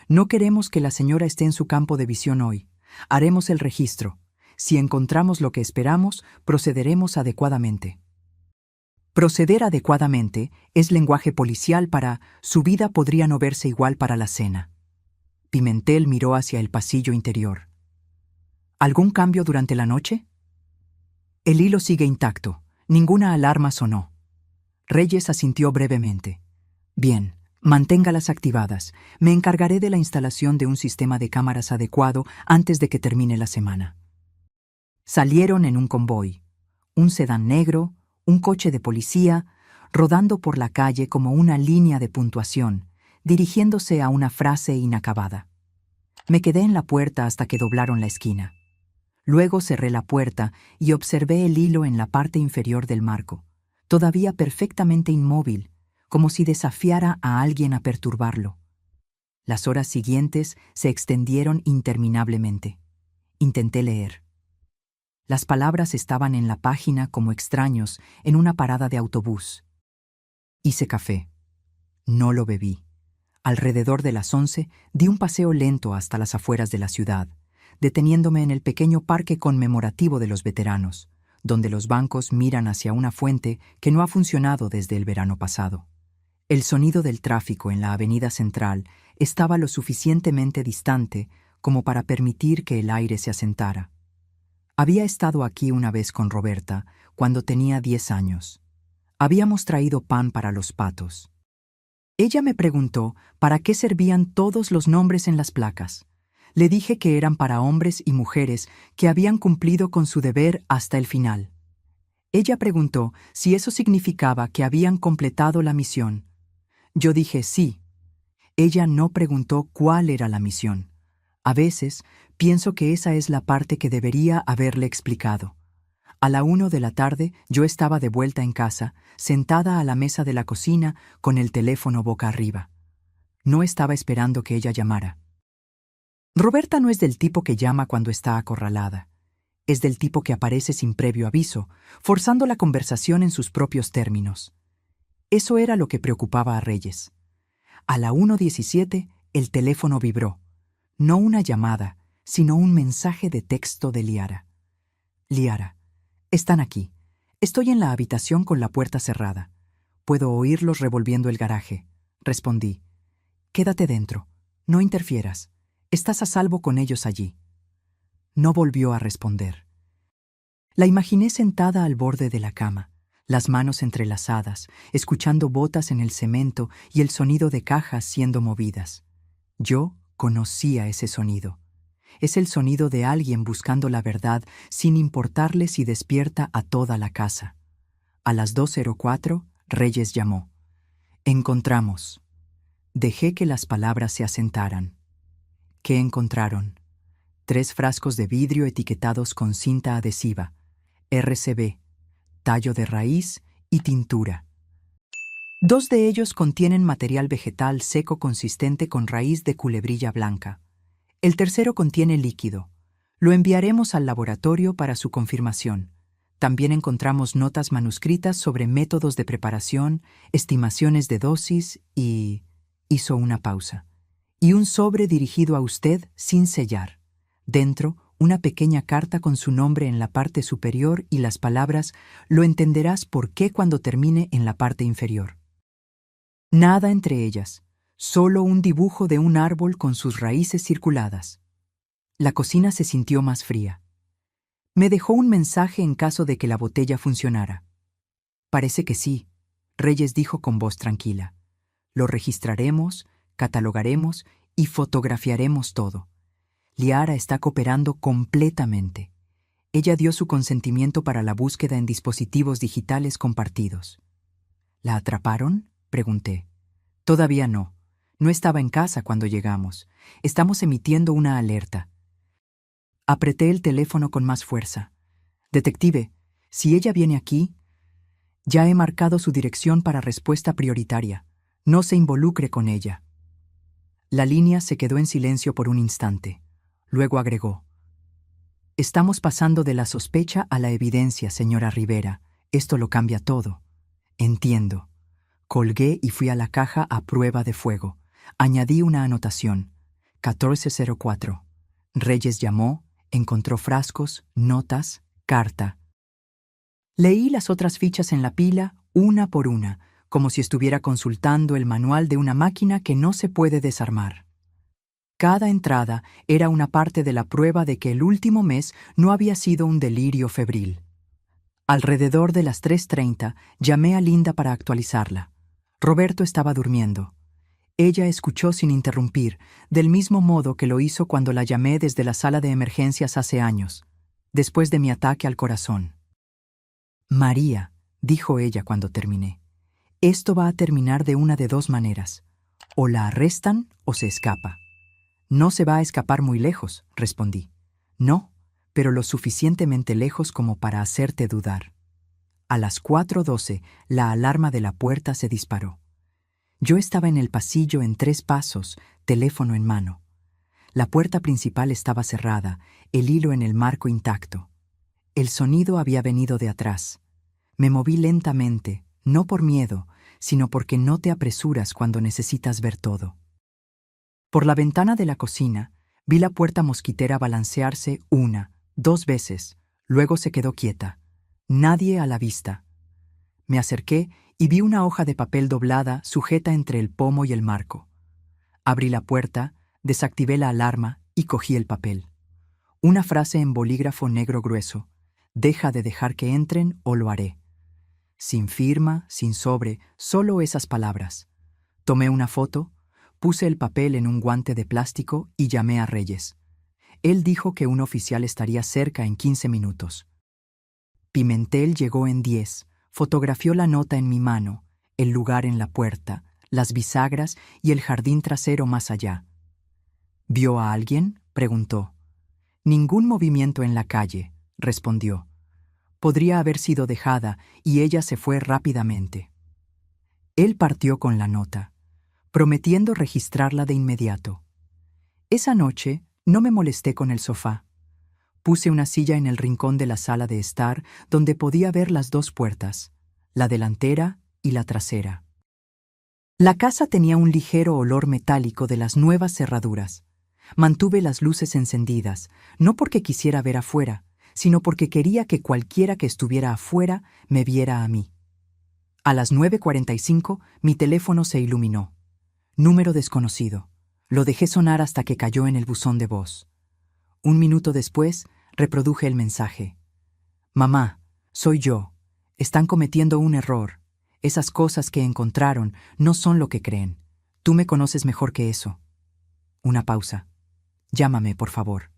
No queremos que la señora esté en su campo de visión hoy. Haremos el registro. Si encontramos lo que esperamos, procederemos adecuadamente». Proceder adecuadamente es lenguaje policial para «su vida podría no verse igual para la cena». Pimentel miró hacia el pasillo interior. «¿Algún cambio durante la noche?» «El hilo sigue intacto. Ninguna alarma sonó». Reyes asintió brevemente. «Bien, manténgalas activadas. Me encargaré de la instalación de un sistema de cámaras adecuado antes de que termine la semana». Salieron en un convoy. Un sedán negro, un coche de policía, rodando por la calle como una línea de puntuación, dirigiéndose a una frase inacabada. Me quedé en la puerta hasta que doblaron la esquina. Luego cerré la puerta y observé el hilo en la parte inferior del marco, todavía perfectamente inmóvil, como si desafiara a alguien a perturbarlo. Las horas siguientes se extendieron interminablemente. Intenté leer. Las palabras estaban en la página como extraños en una parada de autobús. Hice café. No lo bebí. Alrededor de las 11 di un paseo lento hasta las afueras de la ciudad, deteniéndome en el pequeño parque conmemorativo de los veteranos, donde los bancos miran hacia una fuente que no ha funcionado desde el verano pasado. El sonido del tráfico en la avenida central estaba lo suficientemente distante como para permitir que el aire se asentara. Había estado aquí una vez con Roberta, cuando tenía 10 años. Habíamos traído pan para los patos. Ella me preguntó para qué servían todos los nombres en las placas. Le dije que eran para hombres y mujeres que habían cumplido con su deber hasta el final. Ella preguntó si eso significaba que habían completado la misión. Yo dije sí. Ella no preguntó cuál era la misión. A veces, pienso que esa es la parte que debería haberle explicado. A la 1 de la tarde, yo estaba de vuelta en casa, sentada a la mesa de la cocina con el teléfono boca arriba. No estaba esperando que ella llamara. Roberta no es del tipo que llama cuando está acorralada. Es del tipo que aparece sin previo aviso, forzando la conversación en sus propios términos. Eso era lo que preocupaba a Reyes. A la 1:17, el teléfono vibró. No una llamada, sino un mensaje de texto de Liara. «Liara, están aquí. Estoy en la habitación con la puerta cerrada. Puedo oírlos revolviendo el garaje», respondí. «Quédate dentro. No interfieras. Estás a salvo con ellos allí». No volvió a responder. La imaginé sentada al borde de la cama, las manos entrelazadas, escuchando botas en el cemento y el sonido de cajas siendo movidas. Yo conocía ese sonido. Es el sonido de alguien buscando la verdad sin importarle si despierta a toda la casa. A las 2:04, Reyes llamó. «Encontramos». Dejé que las palabras se asentaran. ¿Qué encontraron? 3 frascos de vidrio etiquetados con cinta adhesiva, RCB, tallo de raíz y tintura. 2 de ellos contienen material vegetal seco consistente con raíz de culebrilla blanca. El tercero contiene líquido. Lo enviaremos al laboratorio para su confirmación. También encontramos notas manuscritas sobre métodos de preparación, estimaciones de dosis y... Hizo una pausa. Y un sobre dirigido a usted sin sellar. Dentro, una pequeña carta con su nombre en la parte superior y las palabras «Lo entenderás por qué» cuando termine en la parte inferior. Nada entre ellas, solo un dibujo de un árbol con sus raíces circuladas. La cocina se sintió más fría. Me dejó un mensaje en caso de que la botella funcionara. Parece que sí, Reyes dijo con voz tranquila. Lo registraremos, catalogaremos y fotografiaremos todo. Liara está cooperando completamente. Ella dio su consentimiento para la búsqueda en dispositivos digitales compartidos. ¿La atraparon?, pregunté. Todavía no. No estaba en casa cuando llegamos. Estamos emitiendo una alerta. Apreté el teléfono con más fuerza. Detective, si ella viene aquí, ya he marcado su dirección para respuesta prioritaria. No se involucre con ella. La línea se quedó en silencio por un instante. Luego agregó. Estamos pasando de la sospecha a la evidencia, señora Rivera. Esto lo cambia todo. Entiendo. Colgué y fui a la caja a prueba de fuego. Añadí una anotación. 1404. Reyes llamó, encontró frascos, notas, carta. Leí las otras fichas en la pila, una por una, como si estuviera consultando el manual de una máquina que no se puede desarmar. Cada entrada era una parte de la prueba de que el último mes no había sido un delirio febril. Alrededor de las 3:30 llamé a Linda para actualizarla. Roberto estaba durmiendo. Ella escuchó sin interrumpir, del mismo modo que lo hizo cuando la llamé desde la sala de emergencias hace años, después de mi ataque al corazón. María, dijo ella cuando terminé, esto va a terminar de una de dos maneras. O la arrestan o se escapa. No se va a escapar muy lejos, respondí. No, pero lo suficientemente lejos como para hacerte dudar. A las 4:12, la alarma de la puerta se disparó. Yo estaba en el pasillo en 3 pasos, teléfono en mano. La puerta principal estaba cerrada, el hilo en el marco intacto. El sonido había venido de atrás. Me moví lentamente, no por miedo, sino porque no te apresuras cuando necesitas ver todo. Por la ventana de la cocina, vi la puerta mosquitera balancearse 1, 2 veces, luego se quedó quieta. Nadie a la vista. Me acerqué y vi una hoja de papel doblada sujeta entre el pomo y el marco. Abrí la puerta, desactivé la alarma y cogí el papel. Una frase en bolígrafo negro grueso. Deja de dejar que entren o lo haré. Sin firma, sin sobre, solo esas palabras. Tomé una foto, puse el papel en un guante de plástico y llamé a Reyes. Él dijo que un oficial estaría cerca en 15 minutos. Pimentel llegó en 10, fotografió la nota en mi mano, el lugar en la puerta, las bisagras y el jardín trasero más allá. ¿Vio a alguien?, preguntó. Ningún movimiento en la calle, respondió. Podría haber sido dejada y ella se fue rápidamente. Él partió con la nota, prometiendo registrarla de inmediato. Esa noche no me molesté con el sofá. Puse una silla en el rincón de la sala de estar donde podía ver las 2 puertas, la delantera y la trasera. La casa tenía un ligero olor metálico de las nuevas cerraduras. Mantuve las luces encendidas, no porque quisiera ver afuera, sino porque quería que cualquiera que estuviera afuera me viera a mí. A las 9:45 mi teléfono se iluminó. Número desconocido. Lo dejé sonar hasta que cayó en el buzón de voz. 1 minuto después, reproduje el mensaje. Mamá, soy yo. Están cometiendo un error. Esas cosas que encontraron no son lo que creen. Tú me conoces mejor que eso. Una pausa. Llámame, por favor.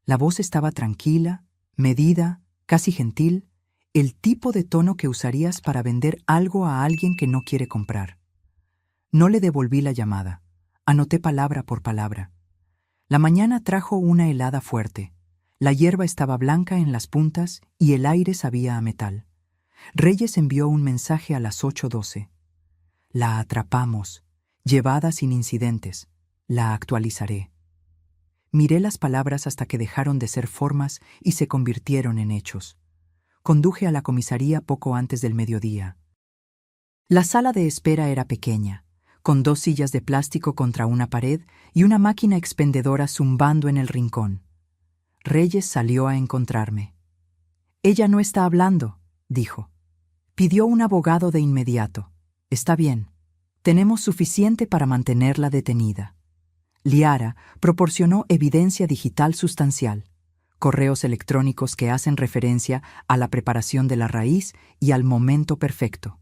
La voz estaba tranquila, medida, casi gentil, el tipo de tono que usarías para vender algo a alguien que no quiere comprar. No le devolví la llamada. Anoté palabra por palabra. La mañana trajo una helada fuerte. La hierba estaba blanca en las puntas y el aire sabía a metal. Reyes envió un mensaje a las 8:12. La atrapamos, llevada sin incidentes. La actualizaré. Miré las palabras hasta que dejaron de ser formas y se convirtieron en hechos. Conduje a la comisaría poco antes del mediodía. La sala de espera era pequeña, con 2 sillas de plástico contra una pared y una máquina expendedora zumbando en el rincón. Reyes salió a encontrarme. «Ella no está hablando», dijo. Pidió un abogado de inmediato. «Está bien. Tenemos suficiente para mantenerla detenida». Liara proporcionó evidencia digital sustancial, correos electrónicos que hacen referencia a la preparación de la raíz y al momento perfecto.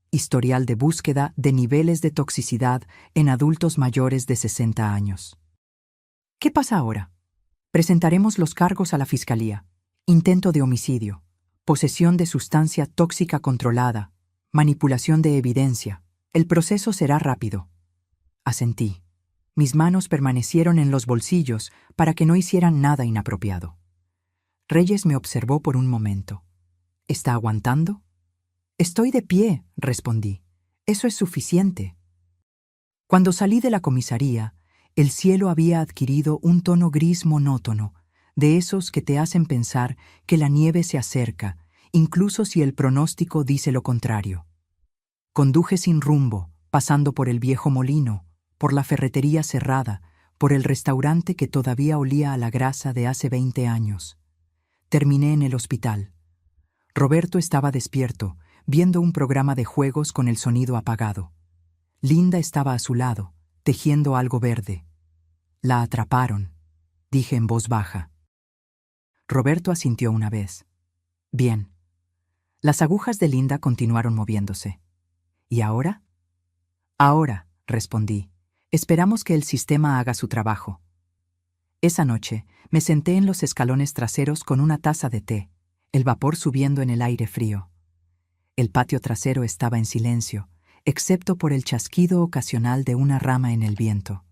Historial de búsqueda de niveles de toxicidad en adultos mayores de 60 años. ¿Qué pasa ahora? Presentaremos los cargos a la Fiscalía. Intento de homicidio, posesión de sustancia tóxica controlada, manipulación de evidencia. El proceso será rápido. Asentí. Mis manos permanecieron en los bolsillos para que no hicieran nada inapropiado. Reyes me observó por un momento. ¿Está aguantando? «Estoy de pie», respondí. «Eso es suficiente». Cuando salí de la comisaría, el cielo había adquirido un tono gris monótono, de esos que te hacen pensar que la nieve se acerca, incluso si el pronóstico dice lo contrario. Conduje sin rumbo, pasando por el viejo molino, por la ferretería cerrada, por el restaurante que todavía olía a la grasa de hace 20 años. Terminé en el hospital. Roberto estaba despierto, viendo un programa de juegos con el sonido apagado. Linda estaba a su lado, tejiendo algo verde. «La atraparon», dije en voz baja. Roberto asintió una vez. «Bien». Las agujas de Linda continuaron moviéndose. «¿Y ahora?» «Ahora», respondí. «Esperamos que el sistema haga su trabajo». Esa noche me senté en los escalones traseros con una taza de té, el vapor subiendo en el aire frío. El patio trasero estaba en silencio, excepto por el chasquido ocasional de una rama en el viento.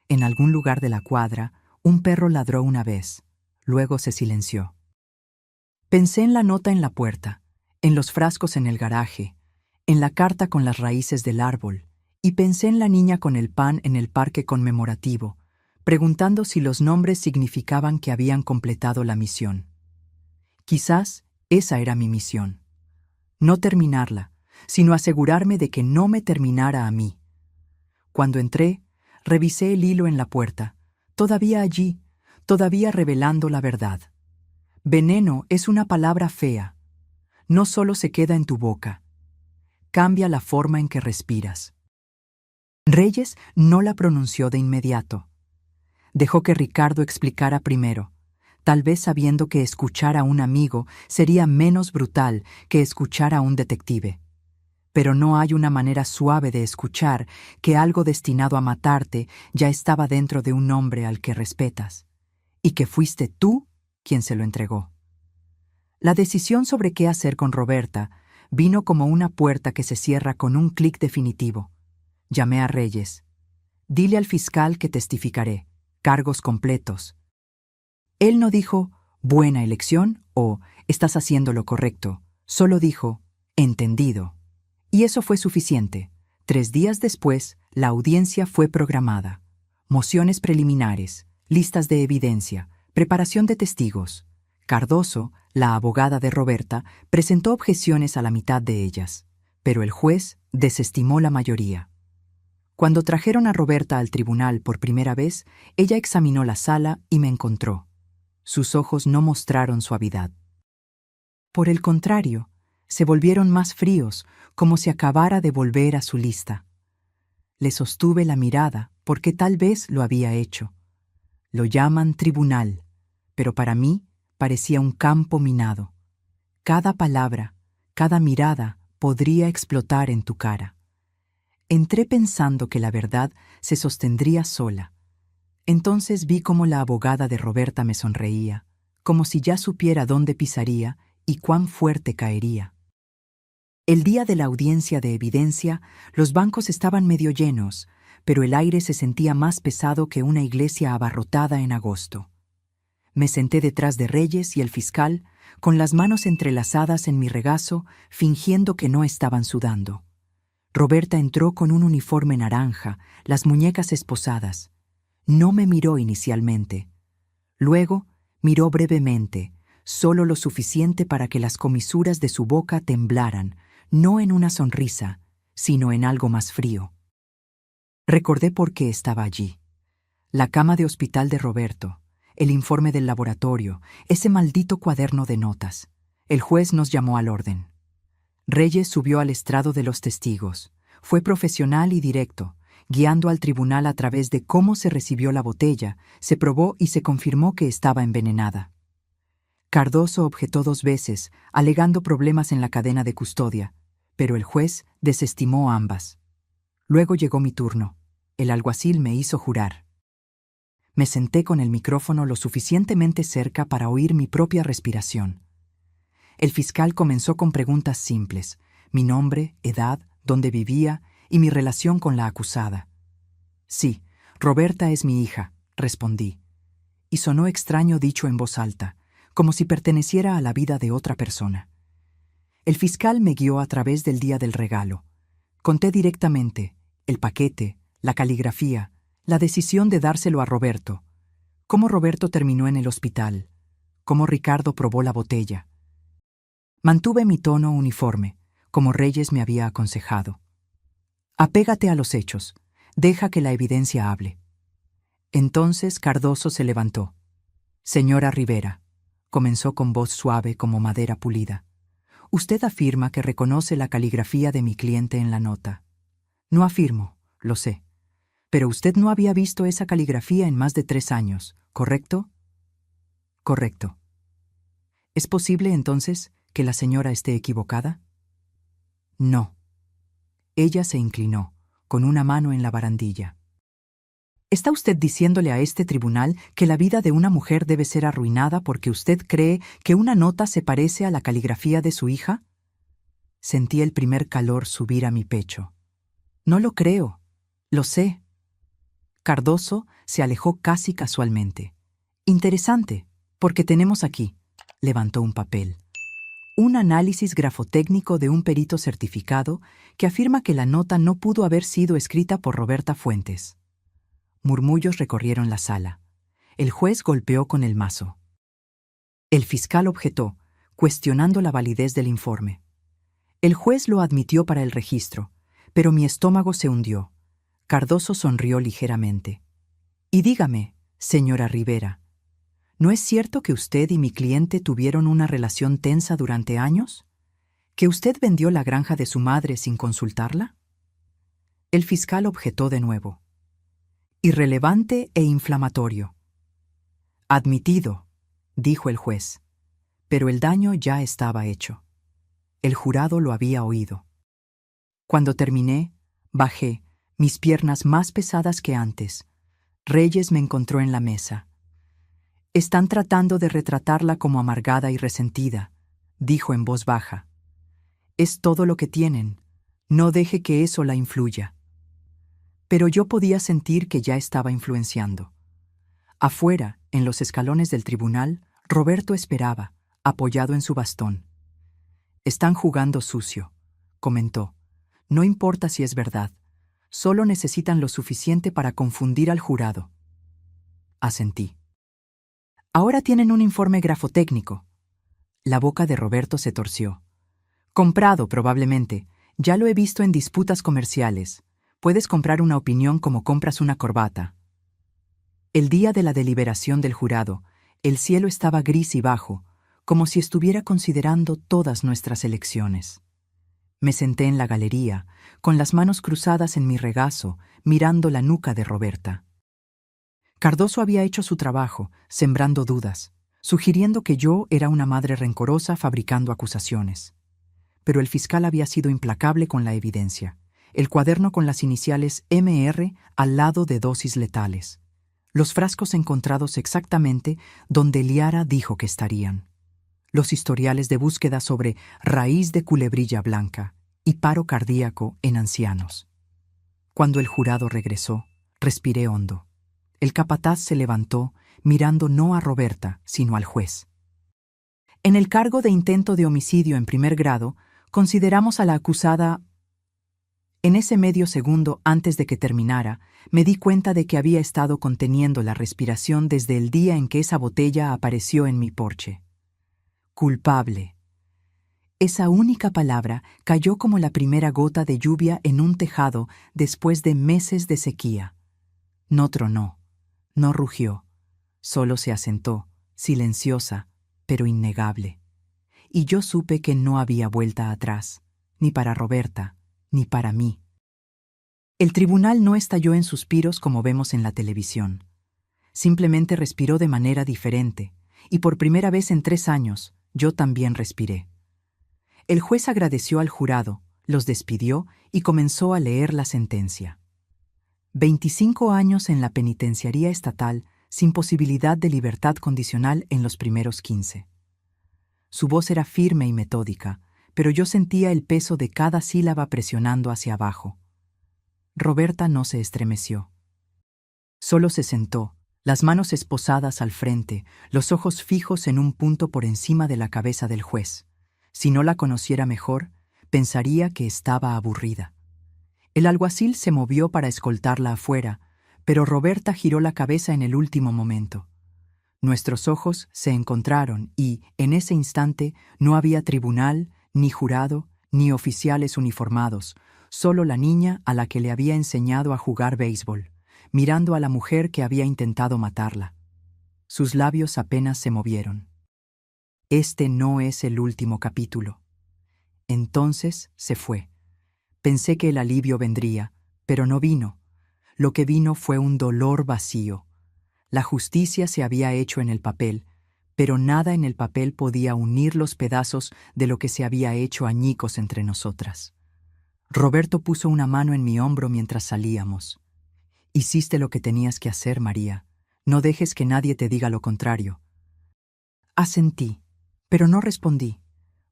En algún lugar de la cuadra, un perro ladró una vez, luego se silenció. Pensé en la nota en la puerta, en los frascos en el garaje, en la carta con las raíces del árbol, y pensé en la niña con el pan en el parque conmemorativo, preguntando si los nombres significaban que habían completado la misión. Quizás esa era mi misión. No terminarla, sino asegurarme de que no me terminara a mí. Cuando entré, revisé el hilo en la puerta, todavía allí, todavía revelando la verdad. Veneno es una palabra fea. No solo se queda en tu boca. Cambia la forma en que respiras. Reyes no la pronunció de inmediato. Dejó que Ricardo explicara primero, tal vez sabiendo que escuchar a un amigo sería menos brutal que escuchar a un detective. Pero no hay una manera suave de escuchar que algo destinado a matarte ya estaba dentro de un hombre al que respetas, y que fuiste tú quien se lo entregó. La decisión sobre qué hacer con Roberta vino como una puerta que se cierra con un clic definitivo. Llamé a Reyes. «Dile al fiscal que testificaré. Cargos completos». Él no dijo, «buena elección» o «estás haciendo lo correcto». Solo dijo, «entendido». Y eso fue suficiente. 3 días después, la audiencia fue programada. Mociones preliminares, listas de evidencia, preparación de testigos. Cardoso, la abogada de Roberta, presentó objeciones a la mitad de ellas, pero el juez desestimó la mayoría. Cuando trajeron a Roberta al tribunal por primera vez, ella examinó la sala y me encontró. Sus ojos no mostraron suavidad. Por el contrario, se volvieron más fríos, como si acabara de volver a su lista. Le sostuve la mirada, porque tal vez lo había hecho. Lo llaman tribunal, pero para mí parecía un campo minado. Cada palabra, cada mirada podría explotar en tu cara. Entré pensando que la verdad se sostendría sola. Entonces vi cómo la abogada de Roberta me sonreía, como si ya supiera dónde pisaría y cuán fuerte caería. El día de la audiencia de evidencia, los bancos estaban medio llenos, pero el aire se sentía más pesado que una iglesia abarrotada en agosto. Me senté detrás de Reyes y el fiscal, con las manos entrelazadas en mi regazo, fingiendo que no estaban sudando. Roberta entró con un uniforme naranja, las muñecas esposadas. No me miró inicialmente. Luego miró brevemente, solo lo suficiente para que las comisuras de su boca temblaran, no en una sonrisa, sino en algo más frío. Recordé por qué estaba allí. La cama de hospital de Roberto, el informe del laboratorio, ese maldito cuaderno de notas. El juez nos llamó al orden. Reyes subió al estrado de los testigos. Fue profesional y directo, guiando al tribunal a través de cómo se recibió la botella, se probó y se confirmó que estaba envenenada. Cardoso objetó 2 veces, alegando problemas en la cadena de custodia, pero el juez desestimó ambas. Luego llegó mi turno. El alguacil me hizo jurar. Me senté con el micrófono lo suficientemente cerca para oír mi propia respiración. El fiscal comenzó con preguntas simples: mi nombre, edad, dónde vivía y mi relación con la acusada. Sí, Roberta es mi hija, respondí. Y sonó extraño dicho en voz alta, como si perteneciera a la vida de otra persona. El fiscal me guió a través del día del regalo. Conté directamente el paquete, la caligrafía, la decisión de dárselo a Roberto, cómo Roberto terminó en el hospital, cómo Ricardo probó la botella. Mantuve mi tono uniforme, como Reyes me había aconsejado. Apégate a los hechos, deja que la evidencia hable. Entonces Cardoso se levantó. Señora Rivera, comenzó con voz suave como madera pulida. Usted afirma que reconoce la caligrafía de mi cliente en la nota. No afirmo, lo sé. Pero usted no había visto esa caligrafía en más de 3 años, ¿correcto? Correcto. ¿Es posible, entonces, que la señora esté equivocada? No. Ella se inclinó, con una mano en la barandilla. ¿Está usted diciéndole a este tribunal que la vida de una mujer debe ser arruinada porque usted cree que una nota se parece a la caligrafía de su hija? Sentí el primer calor subir a mi pecho. No lo creo. Lo sé. Cardoso se alejó casi casualmente. Interesante, porque tenemos aquí, levantó un papel, un análisis grafotécnico de un perito certificado que afirma que la nota no pudo haber sido escrita por Roberta Fuentes. Murmullos recorrieron la sala. El juez golpeó con el mazo. El fiscal objetó, cuestionando la validez del informe. El juez lo admitió para el registro, pero mi estómago se hundió. Cardoso sonrió ligeramente. Y dígame, señora Rivera, ¿no es cierto que usted y mi cliente tuvieron una relación tensa durante años? ¿Que usted vendió la granja de su madre sin consultarla? El fiscal objetó de nuevo. Irrelevante e inflamatorio. Admitido, dijo el juez, pero el daño ya estaba hecho. El jurado lo había oído. Cuando terminé, bajé, mis piernas más pesadas que antes. Reyes me encontró en la mesa. Están tratando de retratarla como amargada y resentida, dijo en voz baja. Es todo lo que tienen. No deje que eso la influya. Pero yo podía sentir que ya estaba influenciando. Afuera, en los escalones del tribunal, Roberto esperaba, apoyado en su bastón. Están jugando sucio, comentó. No importa si es verdad. Solo necesitan lo suficiente para confundir al jurado. Asentí. Ahora tienen un informe grafotécnico. La boca de Roberto se torció. Comprado, probablemente. Ya lo he visto en disputas comerciales. Puedes comprar una opinión como compras una corbata. El día de la deliberación del jurado, el cielo estaba gris y bajo, como si estuviera considerando todas nuestras elecciones. Me senté en la galería, con las manos cruzadas en mi regazo, mirando la nuca de Roberta. Cardoso había hecho su trabajo, sembrando dudas, sugiriendo que yo era una madre rencorosa fabricando acusaciones. Pero el fiscal había sido implacable con la evidencia. El cuaderno con las iniciales MR al lado de dosis letales. Los frascos encontrados exactamente donde Liara dijo que estarían. Los historiales de búsqueda sobre raíz de culebrilla blanca y paro cardíaco en ancianos. Cuando el jurado regresó, respiré hondo. El capataz se levantó, mirando no a Roberta, sino al juez. En el cargo de intento de homicidio en primer grado, consideramos a la acusada. En ese medio segundo antes de que terminara, me di cuenta de que había estado conteniendo la respiración desde el día en que esa botella apareció en mi porche. Culpable. Esa única palabra cayó como la primera gota de lluvia en un tejado después de meses de sequía. No tronó, no rugió, solo se asentó, silenciosa, pero innegable. Y yo supe que no había vuelta atrás, ni para Roberta, ni para mí. El tribunal no estalló en suspiros como vemos en la televisión. Simplemente respiró de manera diferente, y por primera vez en 3 años, yo también respiré. El juez agradeció al jurado, los despidió y comenzó a leer la sentencia. 25 años en la penitenciaría estatal sin posibilidad de libertad condicional en los primeros 15. Su voz era firme y metódica, pero yo sentía el peso de cada sílaba presionando hacia abajo. Roberta no se estremeció. Solo se sentó, las manos esposadas al frente, los ojos fijos en un punto por encima de la cabeza del juez. Si no la conociera mejor, pensaría que estaba aburrida. El alguacil se movió para escoltarla afuera, pero Roberta giró la cabeza en el último momento. Nuestros ojos se encontraron y, en ese instante, no había tribunal, ni jurado, ni oficiales uniformados, solo la niña a la que le había enseñado a jugar béisbol, mirando a la mujer que había intentado matarla. Sus labios apenas se movieron. Este no es el último capítulo. Entonces se fue. Pensé que el alivio vendría, pero no vino. Lo que vino fue un dolor vacío. La justicia se había hecho en el papel, pero nada en el papel podía unir los pedazos de lo que se había hecho añicos entre nosotras. Roberto puso una mano en mi hombro mientras salíamos. Hiciste lo que tenías que hacer, María. No dejes que nadie te diga lo contrario. Asentí, pero no respondí,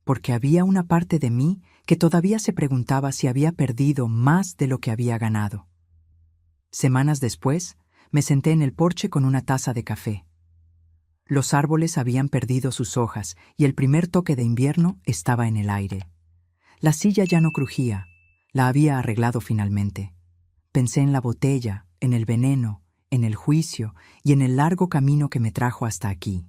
porque había una parte de mí que todavía se preguntaba si había perdido más de lo que había ganado. Semanas después, me senté en el porche con una taza de café. Los árboles habían perdido sus hojas y el primer toque de invierno estaba en el aire. La silla ya no crujía, la había arreglado finalmente. Pensé en la botella, en el veneno, en el juicio y en el largo camino que me trajo hasta aquí.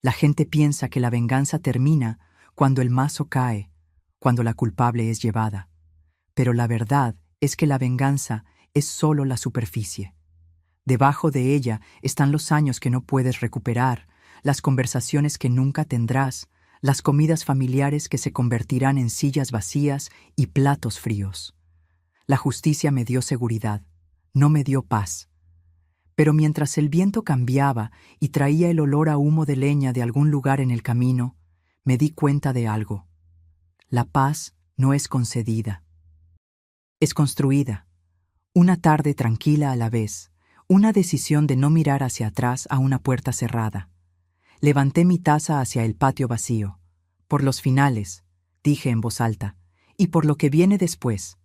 La gente piensa que la venganza termina cuando el mazo cae, cuando la culpable es llevada. Pero la verdad es que la venganza es solo la superficie. Debajo de ella están los años que no puedes recuperar, las conversaciones que nunca tendrás, las comidas familiares que se convertirán en sillas vacías y platos fríos. La justicia me dio seguridad, no me dio paz. Pero mientras el viento cambiaba y traía el olor a humo de leña de algún lugar en el camino, me di cuenta de algo. La paz no es concedida. Es construida. Una tarde tranquila a la vez, una decisión de no mirar hacia atrás a una puerta cerrada. Levanté mi taza hacia el patio vacío. Por los finales, dije en voz alta, y por lo que viene después.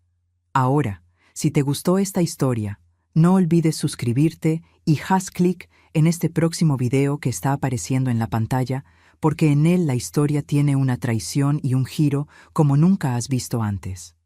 Ahora, si te gustó esta historia, no olvides suscribirte y haz clic en este próximo video que está apareciendo en la pantalla, porque en él la historia tiene una traición y un giro como nunca has visto antes.